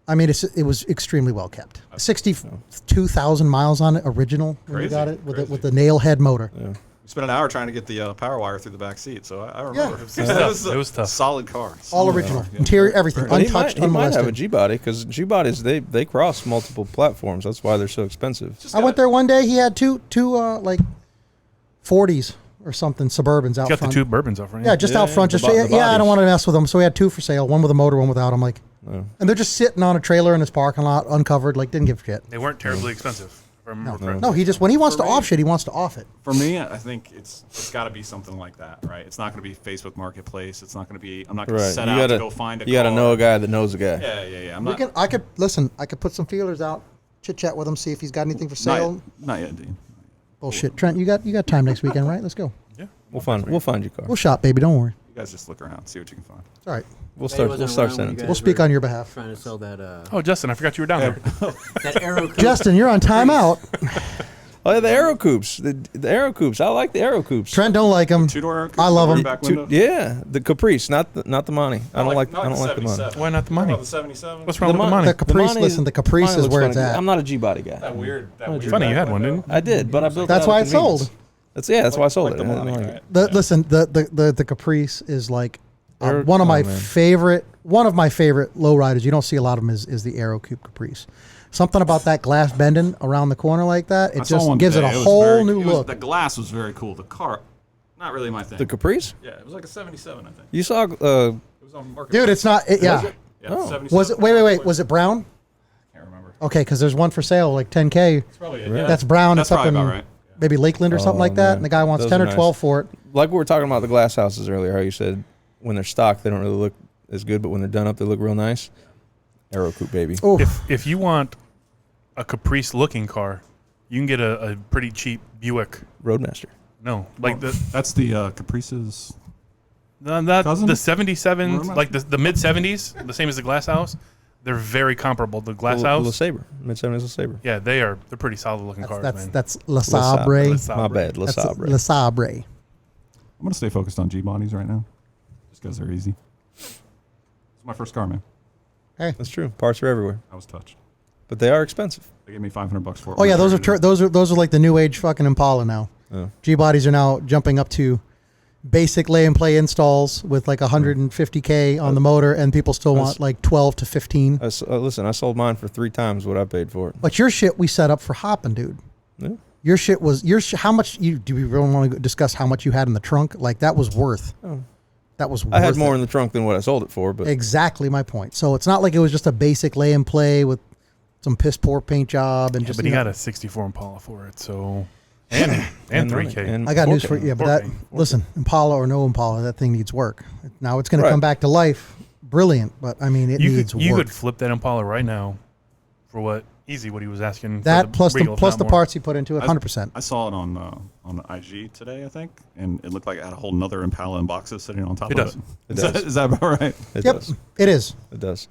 I mean, it was extremely well kept. 62,000 miles on it, original when we got it with the nail head motor. Yeah. We spent an hour trying to get the power wire through the back seat, so I remember. Yeah. It was tough. Solid car. All original, interior, everything, But untouched, he might have a unmolested. G-body, because G-bodies, they cross multiple platforms. That's why they're so expensive. I went there one day. He had two 40s or something, Suburbans out He's got front. the two Bourbons out front. Yeah, just out front. the Just bo- the I don't bodies. want to mess with them. So we had two for sale, one with a motor, one without. I'm like, and they're just sitting on a trailer in his parking lot, uncovered. Like, didn't give a shit. They weren't terribly expensive, if I remember correctly. No, he just when he wants to off shit, he wants to off it. For me, I think it's got to be something like that, right? It's not going to be Facebook Marketplace. It's not going to be. I'm not going to Right. set You out gotta, to go find a car. you gotta know a guy that knows a guy. Yeah. I'm not. I could put some feelers out, chit chat with him, see if he's got anything for sale. Not yet, Dean. Bullshit, Trent, you got time next weekend, right? Let's go. Yeah. We'll find your car. We'll shop, baby. Don't worry. You guys just look around, see what you can find. It's all right. We'll Hey, start wasn't sending around when it you to guys We'll speak were on your behalf. Trying to sell that Oh, Justin, I forgot you were down there. that Aero coupe. Justin, you're on timeout. Oh, yeah, the Aero Coupes. The Aero Coupes. I like the Aero Coupes. Trent don't like him. Two-door. I love 'em. Back Two- window. yeah, the Caprice, not the Monty. I don't like the Monty. 77. Why not the How money? about the 77? What's wrong with the Mon- money? The Caprice, Monty- listen, the Caprice Monty is looks where funny. it's at. I'm not a G-body guy. That weird. Funny, you had one, didn't you? I did, but I built. That's it out why of it sold. convenience. That's why I sold Like it. the I didn't money, like it. right? Listen, the Caprice is like one of my man. favorite lowriders. You don't see a lot of them is the Aero Coupe Caprice. Something about that glass bending around the corner like that, I it saw just one gives it a today. Was whole very- new it was- look. The glass was very cool. The car, not really my thing. The Caprice? Yeah, it was like a 77, I think. You saw? It was on market. Dude, it's not. Yeah. Yeah, Oh. 77. Was it? Wait. Was it brown? Can't remember. Okay, because there's one for sale, like 10K. It's probably it. Yeah. That's brown. That's It's up probably in about right. maybe Lakeland or something Oh, like that. man. And the guy wants Those 10 are or nice. 12 for it. Like we were talking about the glass houses earlier, how you said when they're stock they don't really look as good, but when they're done up they look real nice. Aero Coupe, baby. Oh, If you want a Caprice looking car, you can get a pretty cheap Buick. Roadmaster. No, like That's the Caprice's. the Cousin? 77s, Roadmaster? like the mid 70s, the same as the glass house. they're very comparable. The Glass The House. LeSabre, mid-70s LeSabre. Yeah, they're pretty solid looking cars, man. That's Le Sabre. My bad, That's LeSabre. Le Sabre. I'm gonna stay focused on G bodies right now, just because they're easy. It's my first car, man. That's true. Parts are everywhere, I was touched. but they are expensive. They gave me $500 for it. Oh yeah, those are like the new age fucking Impala now. Oh. G bodies are now jumping up to basic lay and play installs with like 150K on the motor, and people still want like 12 to 15. Listen, I sold mine for 3 times what I paid for it. But your shit we set up for hopping, dude. Yeah. Your shit was how much do we really want to discuss how much you had in the trunk? Like that was worth. Oh. That was. I had worth more it. in the trunk than what I sold it for, but Exactly my point. So it's not like it was just a basic lay and play with some piss poor paint job and Yeah, just. but he got a 64 Impala for it, so and 3K. and I got news 4K. for you, but that 4K. listen, Impala or no Impala, that thing needs work. Now it's going to Right. come back to life, brilliant, but I mean it needs You work. could flip that Impala right now for what he was asking. That for the plus the Regal, if plus not the more. parts he put into it, 100%. I saw it on IG today, I think, and it looked like it had a whole nother Impala in boxes sitting on top It of does. it. It Is does. that- is that about right? it Yep, does. it is. It does.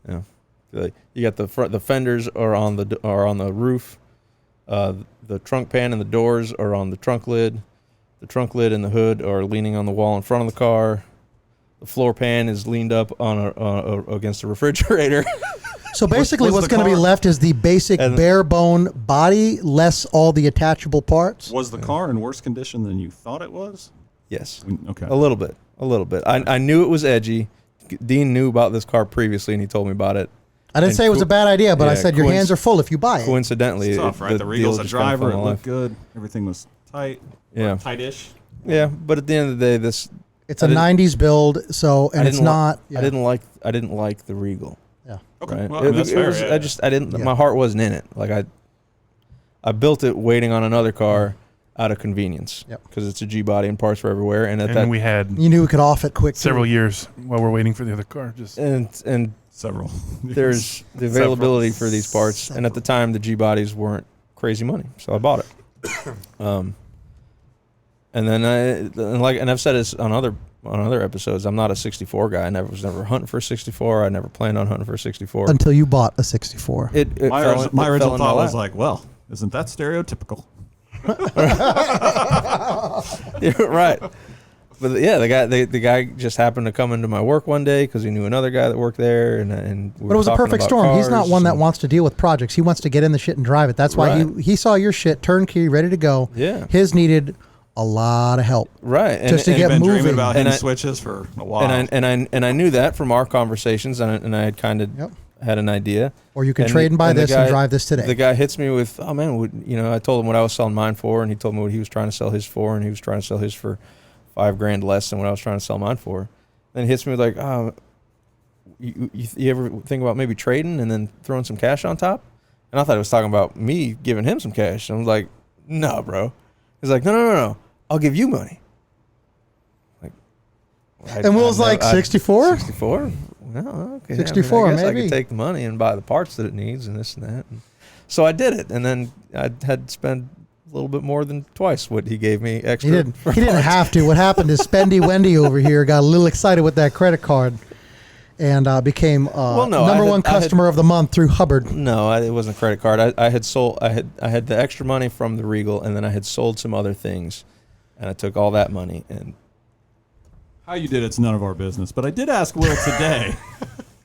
Yeah. You got the front. The fenders are on the roof. The trunk pan and the doors are on the trunk lid. The trunk lid and the hood are leaning on the wall in front of the car. The floor pan is leaned up on against the refrigerator. So basically, was what's the going to be car- left is the basic And- bare bone body, less all the attachable parts. Was the car in worse condition than you thought it was? Yes. Okay. A little bit. I knew it was edgy. Dean knew about this car previously, and he told me about it. I didn't And say it was a bad idea, but I yeah, said your hands are full if you buy it. Coincidentally, It's tough, right? The Regal's a driver. It looked good. Everything was tight. Yeah. Tight-ish. Yeah, but at the end of the day, this It's I a didn't- '90s build, so and it's not. Yeah. I didn't like the Regal. Yeah. Okay. Right? Well, I mean, that's fair. was, yeah. I didn't. Yeah. My heart wasn't in it. Like I built it waiting on another car out of convenience. Yep. Because it's a G body and parts were everywhere, and And we had You knew we could off it quick. too. several years while we're waiting for the other car. Just and Several. there's the availability for these parts, and at the time the G bodies weren't crazy money, so I bought it. And then and I've said this on other episodes, I'm not a 64 guy. I was never hunting for a 64. I never planned on hunting for a 64. until you bought a '64. It My fell original, in- my it original fell in my thought was lap. like, well, isn't that stereotypical? You're right. But yeah, the guy just happened to come into my work one day because he knew another guy that worked there, and we But it was a perfect storm. He's not one that wants to deal with projects. He wants to get in the shit and drive it. That's why Right. he saw your shit turnkey, ready to go. Yeah. His needed a lot of help. Right, and, Just to and, get Been dreaming moving. about And hitting I- switches for a while. and I knew that from our conversations, and I had kind of Yep. had an idea. Or you can And trade and buy and the this and drive this today. The guy hits me with, oh man, I told him what I was selling mine for, and he told me what he was trying to sell his for, and he was trying to sell his for $5,000 less than what I was trying to sell mine for. Then he hits me with like, oh, you ever think about maybe trading and then throwing some cash on top? And I thought he was talking about me giving him some cash. And I was like, no, bro. He's like, no. I'll give you money. Like, And Will's like, 64? 64? No, okay. 64, I guess I maybe. could take the money and buy the parts that it needs and this and that. And so I did it, and then I had to spend a little bit more than twice what he gave me extra. He didn't. for He didn't parts. have to. What happened is Spendy Wendy over here got a little excited with that credit card, and became no, number I had- one customer of the month through Hubbard. No, it wasn't a credit card. I had sold. I had the extra money from the Regal, and then I had sold some other things, and I took all that money and. How you did it's none of our business. But I did ask Will today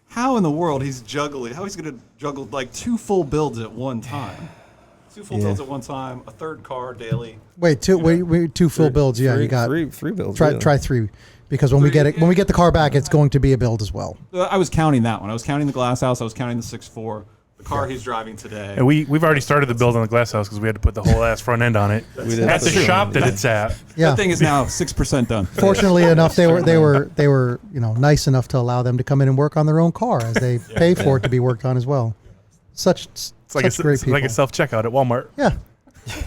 how in the world he's juggling, how he's going to juggle like 2 full builds at one time. 2 full Yeah. builds at one time, a third car daily. Wait, two full builds. Yeah, three, you got three builds. try really. try 3, because when we get it, when we get the car back, it's going to be a build as well. I was counting that one. I was counting the Glass House. I was counting the 6.4. The car he's driving today. and we've already started the build on the Glass House because we had to put the whole ass front end on it We did at the put it shop on, that yeah. it's at. Yeah. That thing is now 6% done. Fortunately enough, they were nice enough to allow them to come in and work on their own car as they pay for it to be worked on as well. It's like It's great it's people. like a self checkout at Walmart. Yeah.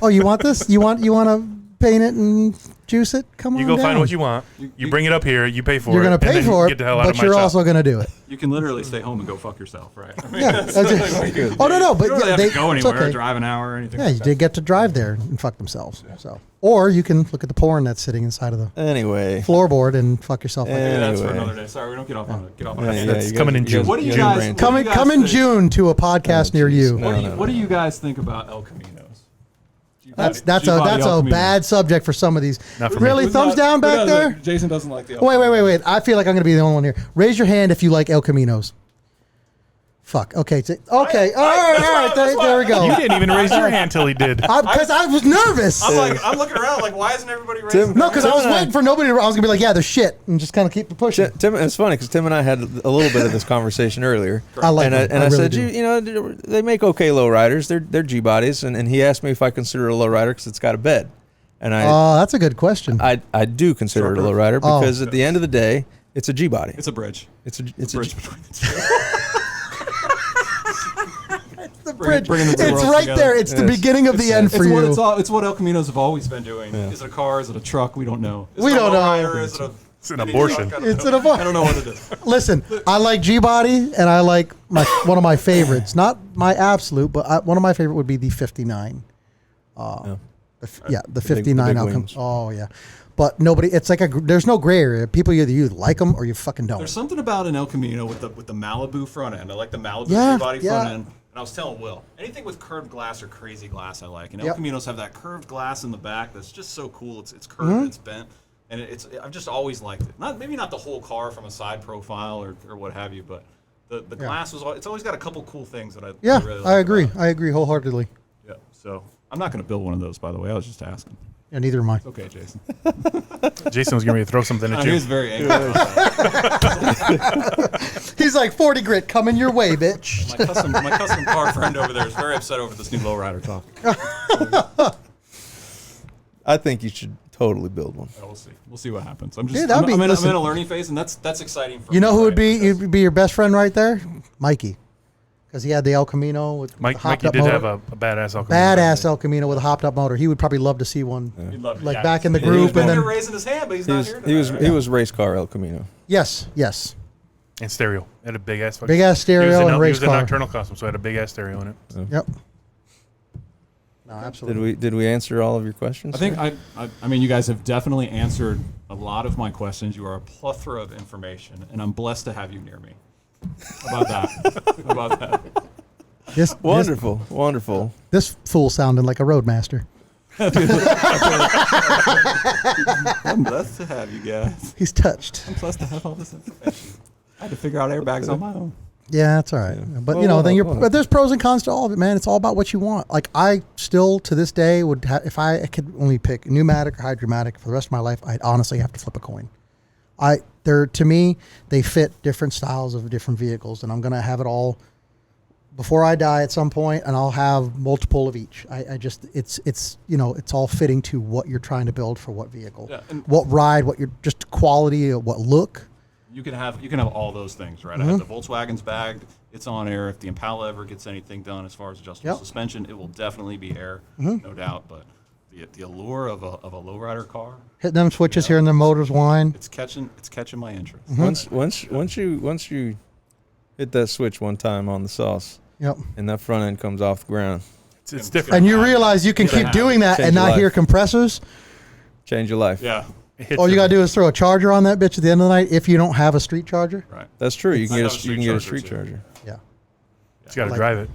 Oh, you want this? You want to paint it and juice it. Come on, You go find down. what you want. You bring it up here. You pay for You're it. gonna and pay then for get it, the hell out but of my you're shop. also gonna do it. You can literally stay home and go fuck yourself, right? I mean, Yeah. Oh no, but you don't really yeah, have they to go it's anywhere, okay. drive an hour or anything. Yeah, like you that. did get to drive there and fuck themselves. So, or you can look at the porn that's sitting inside of the Anyway. floorboard and fuck yourself. Like Maybe that. that's for Anyway. another day. Sorry, we don't get off on it. Get off on Yeah, it. yeah, That's you coming in June. What do you June guys- brain. Come- Come in June to a podcast near you. No. What do you guys think about El Caminos? That's G-Body a El Caminos. bad subject for some of these. Not for me. Really, Who's thumbs not- down who back there. doesn't? Jason doesn't like the El Wait. I feel like I'm going to be the only one here. Raise your hand if you like El Caminos. Fuck. Okay. All right. There we go. You didn't even raise your hand till he did. Because I was nervous. I'm looking around like, why isn't everybody raising Tim- their No, because I was Tim and I- waiting for nobody. I was going to be like, yeah, they're shit, and just kind of keep pushing. Tim, it's funny because Tim and I had a little bit of this conversation earlier. I like and them. I I really said, do. you know, they make okay lowriders. They're G bodies, and he asked me if I consider it a lowrider because it's got a bed, and That's a good question. I do consider it a lowrider Oh. because at the end of the day, it's a G body. It's a bridge. It's a Bridge G- between the two. the bridge. bringing the two It's worlds right together. there. It's the Yes. beginning of the end for you. It's what El Caminos have always been doing. Yeah. Is it a car? Is it a truck? We don't know. Is We it a don't know. lowrider? Is it a It's an abortion. truck? I don't It's know. an abortion. I don't know what it is. Listen, I like G body, and I like one of my favorites. Not my absolute, but one of my favorite would be the 59. The 59 big outcome. wings. Oh yeah, but nobody. It's like there's no gray area. People either you like them or you fucking don't. There's something about an El Camino with the Malibu front end. I like the Malibu Yeah, body yeah. front end. And I was telling Will, anything with curved glass or crazy glass I like. And El Yep. Caminos have that curved glass in the back that's just so cool. It's curved, Mm-hmm. it's bent. And I've just always liked it. Maybe not the whole car from a side profile or what have you, but the glass it's always got a couple cool things that I Yeah, really like I agree. about it. I agree wholeheartedly. Yeah. So I'm not going to build one of those, by the way. I was just asking. Yeah, neither am I. It's okay, Jason. Jason was getting ready to throw something at He you. was very angry about that. He's like 40 grit coming your way, bitch. My custom car friend over there is very upset over this new lowrider talk. I think you should totally build one. We'll see. We'll see what happens. I'm just Yeah, that'd I'm, be- I'm, in, listen. I'm in a learning phase, and that's exciting for You me. know who would right? be you'd be your best friend right there? Mikey, because he had the El Camino with the hopped Mikey up did motor. have a badass alchemy. Badass El Camino with a hopped up motor. He would probably love to see one. He'd love it. Like Yeah. back in the He group, was and then here raising his hand, but he's He not was here. he was tonight, he was race car El Camino. yes, And stereo. It had a big ass. Big ass stereo and race He was car. a nocturnal costume, so it had a big ass stereo in it. Yep. No, absolutely. Did we answer all of your questions? I think I mean you guys have definitely answered a lot of my questions. You are a plethora of information, and I'm blessed to have you near me. How about that? How about that? This Wonderful. This fool sounding like a roadmaster. I'm blessed to have you guys. He's touched. I'm blessed to have all this information. I had to figure out airbags on my own. Yeah, that's all right. But Well, you know, well, then well. but there's pros and cons to all of it, man. It's all about what you want. Like I still to this day would if I could only pick pneumatic or hydromatic for the rest of my life, I'd honestly have to flip a coin. To me, they fit different styles of different vehicles, and I'm gonna have it all before I die at some point, and I'll have multiple of each. I just it's you know it's all fitting to what you're trying to build for what vehicle, Yeah, and- what ride, what you're just quality, what look. You can have all those things, right? I have the Volkswagen's bagged. It's on air. If the Impala ever gets anything done as far as adjustable Yep. suspension, it will definitely be air, no doubt. But the allure of a lowrider car, Hitting them switches here and the motors whine. it's catching my interest. once you hit that switch one time on the sauce Yep. and that front end comes off the ground, It's different. And you realize you can Yeah. keep doing that Change and your not hear life. compressors. change your life. Yeah, It hits All you different. gotta do is throw a charger on that bitch at the end of the night if you don't have a street charger. right. That's true. You can I get have a you street can get a charger, street too. charger. Yeah. You got to like- drive it.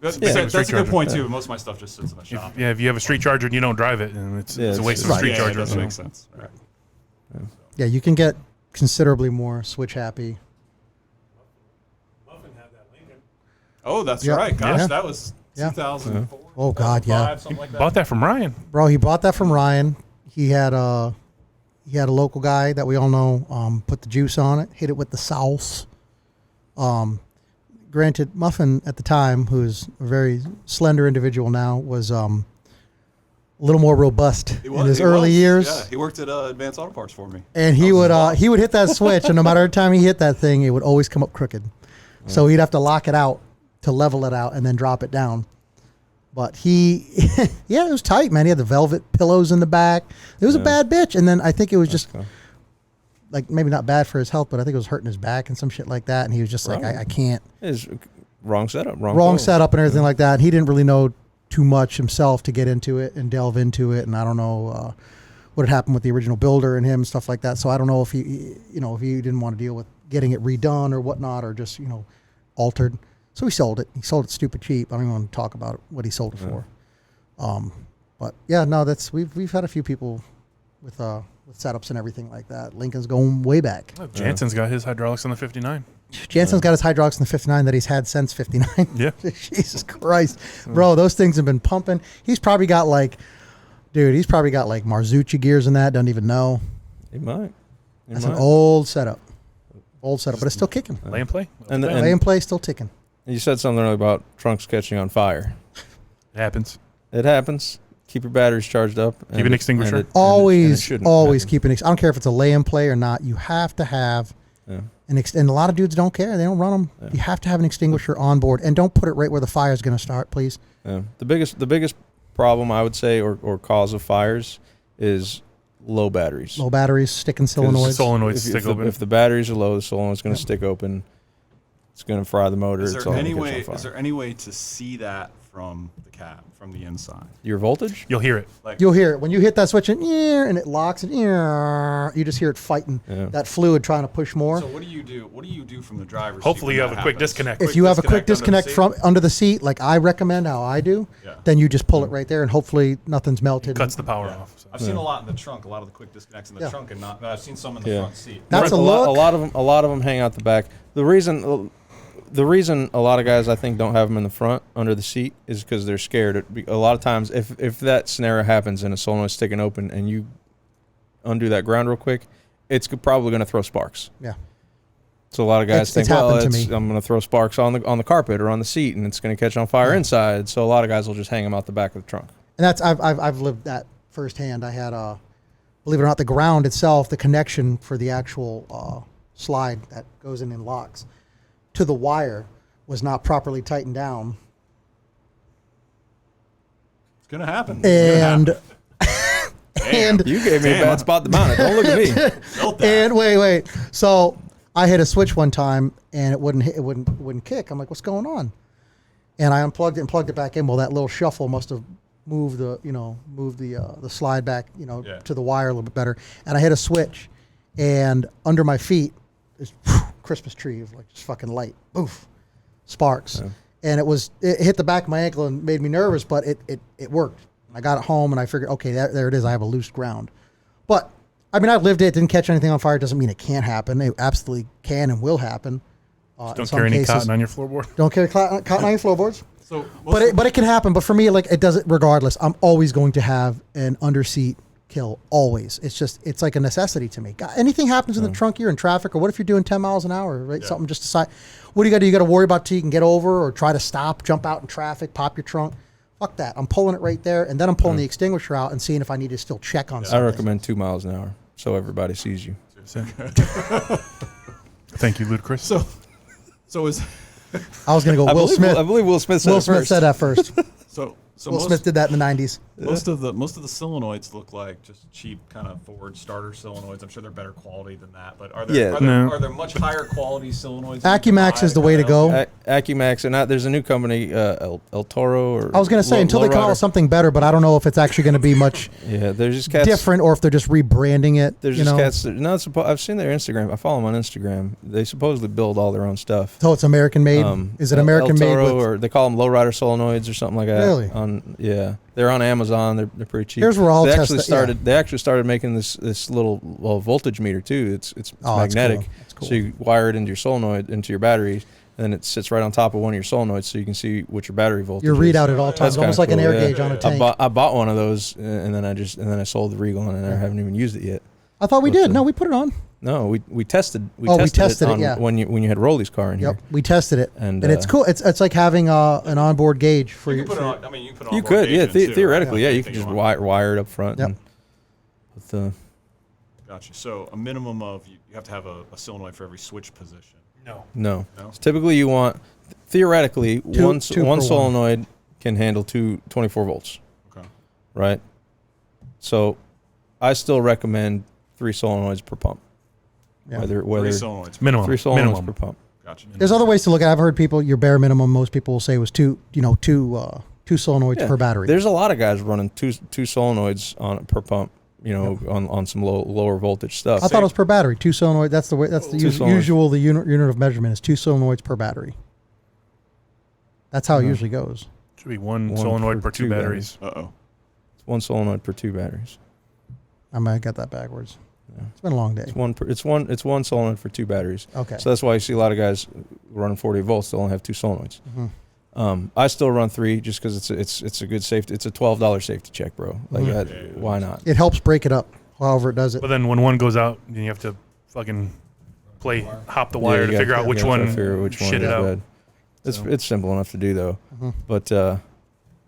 That's, Yeah. that's a Street good point charger. too. Most of my stuff just sits in the shop. Yeah, if you have a street charger and you don't drive it, and it's Yeah, a waste of it's- a street yeah, charger. It doesn't so. make sense. Right. Yeah, you can get considerably more switch happy. Oh, that's Yeah. right. Gosh, Yeah. that was Yeah. 2004. Oh, God, yeah. 2005, something like that. Bought that from Ryan. Bro, he bought that from Ryan. He had a local guy that we all know, put the juice on it, hit it with the sauce. Granted, Muffin at the time, who's a very slender individual now, was a little more robust He in was- his he early was. years. Yeah, he worked at Advanced Auto Parts for me. And he would hit that switch, and no matter the time he hit that thing, it would always come up crooked. So he'd have to lock it out to level it out and then drop it down. But he, yeah, it was tight, man. He had the velvet pillows in the back. It was a bad bitch. And then I think it was just cool. like maybe not bad for his health, but I think it was hurting his back and some shit like that. And he was just like, I can't. It's wrong setup, Wrong setup and everything like that. He didn't really know too much himself to get into it and delve into it. And I don't know what had happened with the original builder and him and stuff like that. So I don't know if he, if he didn't want to deal with getting it redone or whatnot, or just, altered. So he sold it. He sold it stupid cheap. I don't even want to talk about what he sold it for. But yeah, no, we've had a few people with setups and everything like that. Lincoln's going way back. Jansen's got his hydraulics on the 59. Jansen's got his hydraulics in the 59 that he's had since 59. Yeah. Jesus Christ. Bro, those things have been pumping. He's probably got like Marzucci gears in that. Doesn't even know. He might. That's an old setup. But it's still kicking. Lay and play. And Lay and play, still ticking. you said something earlier about trunks catching on fire. It happens. It happens. Keep your batteries charged up. Keep an extinguisher. Always shouldn't keep an I don't care if it's a lay and play or not. You have to have and a lot of dudes don't care. They don't run them. Yeah. You have to have an extinguisher on board, and don't put it right where the fire is going to start, please. Yeah. The biggest problem I would say, or cause of fires, is low batteries. Low batteries, sticking solenoids. Solenoids stick open. If the batteries are low, the solenoid's going to stick open. It's going to fry the motor. Is there any way to see that from the cab, from the inside? Your voltage? You'll hear it. You'll hear it when you hit that switch and it locks and you just hear it fighting that fluid trying to push more. So what do you do? What do you do from the driver's Hopefully seat you when have a that quick happens? disconnect. If you have a quick disconnect from under the seat, like I recommend how I do, then you just pull it right there and hopefully nothing's melted. Cuts the power off. So. I've seen a lot in the trunk, a lot of the quick disconnects in the trunk, and not. I've seen some in the front seat. That's a lot of them hang out the back. The reason a lot of guys I think don't have them in the front under the seat is because they're scared. A lot of times, if that scenario happens and a solenoid's sticking open and you undo that ground real quick, it's probably going to throw sparks. Yeah. So a lot of guys think, I'm going to throw sparks on the carpet or on the seat, and it's going to catch on fire inside. So a lot of guys will just hang them out the back of the trunk. And that's I've lived that firsthand. I had believe it or not, the ground itself, the connection for the actual slide that goes in and locks to the wire was not properly tightened down. It's gonna happen. And and you gave me a bad spot to mount it. Don't look at me. And wait. So I hit a switch one time and it wouldn't kick. I'm like, what's going on? And I unplugged it and plugged it back in. Well, that little shuffle must have moved the slide back, to the wire a little bit better. And I hit a switch, and under my feet, this Christmas tree of like just fucking light, boof, sparks, and it hit the back of my ankle and made me nervous, but it worked. I got it home and I figured, okay, there it is. I have a loose ground, but I mean, I've lived it. Didn't catch anything on fire. Doesn't mean it can't happen. It absolutely can and will happen. Don't carry any cotton on your floorboard. Don't carry cotton on your floorboards. So, but it can happen. But for me, like, it does it regardless. I'm always going to have an underseat kill. Always. It's like a necessity to me. God, anything happens in the trunk, you're in traffic, or what if you're doing 10 miles an hour, right? Something just decide. What do you got to do? You got to worry about till you can get over, or try to stop, jump out in traffic, pop your trunk. Fuck that. I'm pulling it right there, and then I'm pulling the extinguisher out and seeing if I need to still check on something. I recommend 2 miles an hour so everybody sees you. Thank you, Ludacris. So is I was going to go Will Smith. I believe Will Smith said Will it Smith first. said that first. so Will Smith did that in the 90s. Most of the solenoids look like just cheap kind of Ford starter solenoids. I'm sure they're better quality than that. But are there much higher quality solenoids? Acumax is the way to go. Acumax, and there's a new company, El Toro. Or I was going to say until they call it something better, but I don't know if it's actually going to be much there's just cats, different, or if they're just rebranding it. There's just cats. I've seen their Instagram. I follow them on Instagram. They supposedly build all their own stuff. So it's American made. Is it American made? Or they call them Lowrider solenoids or something like that. Really? They're on Amazon. They're pretty cheap. Here's where I'll they test actually it. They actually started making this little voltage meter too. It's magnetic. That's cool. So you wire it into your solenoid, into your battery, and then it sits right on top of one of your solenoids, so you can see what your battery voltage Your is. readout at all times, almost like an air gauge on a tank. I bought one of those, and then I sold the Regal, and I haven't even used it yet. I thought we did. No, we put it on. No, we tested. We tested it when you had Rolly's car in here. Yep, we tested it, and it's cool. It's like having an onboard gauge for you. your. You could, theoretically, you could just wire it up front. Yep. Gotcha. So a minimum of you have to have a solenoid for every switch position. No. Typically, you want theoretically one solenoid can handle 24 volts, Okay. right? So I still recommend 3 solenoids per pump. Yeah. Whether 3 solenoids. Minimum. 3 solenoids Minimum. per pump. Gotcha. There's other ways to look at it. I've heard people, your bare minimum, most people will say was two solenoids Yeah. per battery. There's a lot of guys running two solenoids on per pump, on some lower voltage stuff. I thought it was per battery. 2 solenoid. That's the way. That's the Two solenoids. usual. The unit of measurement is 2 solenoids per battery. That's how it usually goes. Should be one One solenoid per per 2 two batteries. Uh-oh. It's 1 solenoid per 2 batteries. I might have got that backwards. Yeah. It's been a long day. It's one solenoid for 2 batteries. Okay. So that's why you see a lot of guys running 40 volts. They only have 2 solenoids. Mhm. I still run 3 just because it's a good safety. It's a $12 safety check, bro. Like why not? It helps break it up. However, it does it. But then when one goes out, then you have to fucking hop the Yeah, wire you to gotta- figure out you which gotta one figure which one shit is it out. bad. It's simple enough to do though. Mhm. But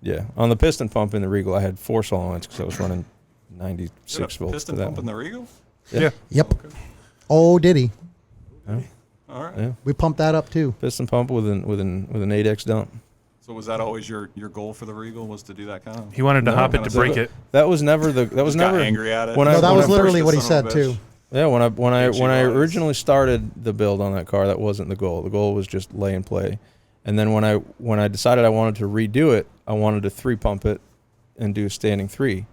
yeah, on the piston pump in the Regal, I had 4 solenoids because I was running 96 volts. Piston to that pump in one. the Regal? Yeah. Yep. Oh, did he? All right. Yeah, We pumped that up too. piston pump with an 8X dump. So was that always your goal for the Regal, was to do that kind of? He wanted to No, hop it kinda to break so- it. That was never Just got angry at it. when No, I- that when was I literally first what he the son said of a bitch. too. Yeah, when I Yes, you was. originally started the build on that car, that wasn't the goal. The goal was just lay and play. And then when I decided I wanted to redo it, I wanted to 3 pump it and do a standing 3.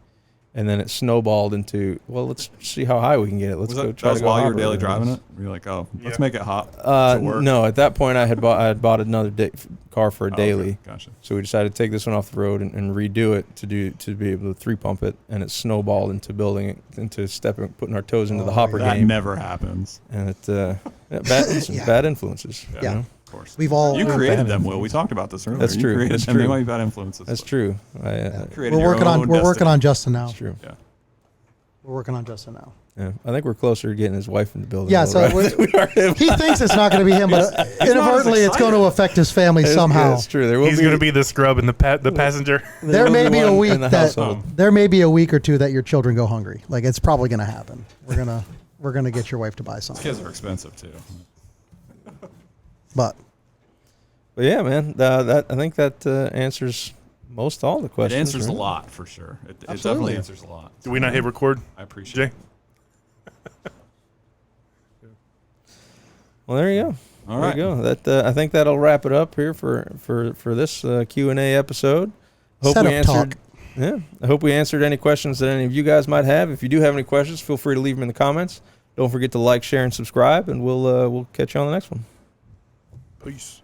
And then it snowballed into, well, let's see how high we can get it. Let's Was go that, try that was to go while you were hopper daily with it. driving it? Were you like, oh, let's Yeah. make it hot? Does it work? No, at that point I had bought another car for a Oh, okay. daily. Gotcha. So we decided to take this one off the road and redo it to be able to 3 pump it, and it snowballed into building it, into putting our toes into the hopper That game, never happens. and bad influences. Yeah. you know? Of course. We've all. You we've created been- them, Will. We talked about this earlier. That's You true. created That's them. They true. might be bad influences. That's but true. created We're your working on. own We're working destiny. on Justin now. That's true. Yeah. We're working on Justin now. Yeah, I think we're closer to getting his wife in the building. Yeah, though, so right? we're- he thinks it's not going to be him, but inadvertently it's going to affect his family somehow. That's true. There will He's going to be the scrub and the passenger. There may be a one week in the that household. there may be a week or two that your children go hungry. Like it's probably going to happen. We're gonna get your wife to buy something. Kids are expensive, too. But But yeah, man, I think that answers most all the It questions. answers a right? lot, for sure. It Absolutely. definitely answers a lot. Do we not hit record, I appreciate Jay? it. Well, there you go. All There right. you go. That I think that'll wrap it up here for this Q&A episode. Hope Setup we answered. talk. Yeah, I hope we answered any questions that any of you guys might have. If you do have any questions, feel free to leave them in the comments. Don't forget to like, share, and subscribe, and we'll catch you on the next one. Peace.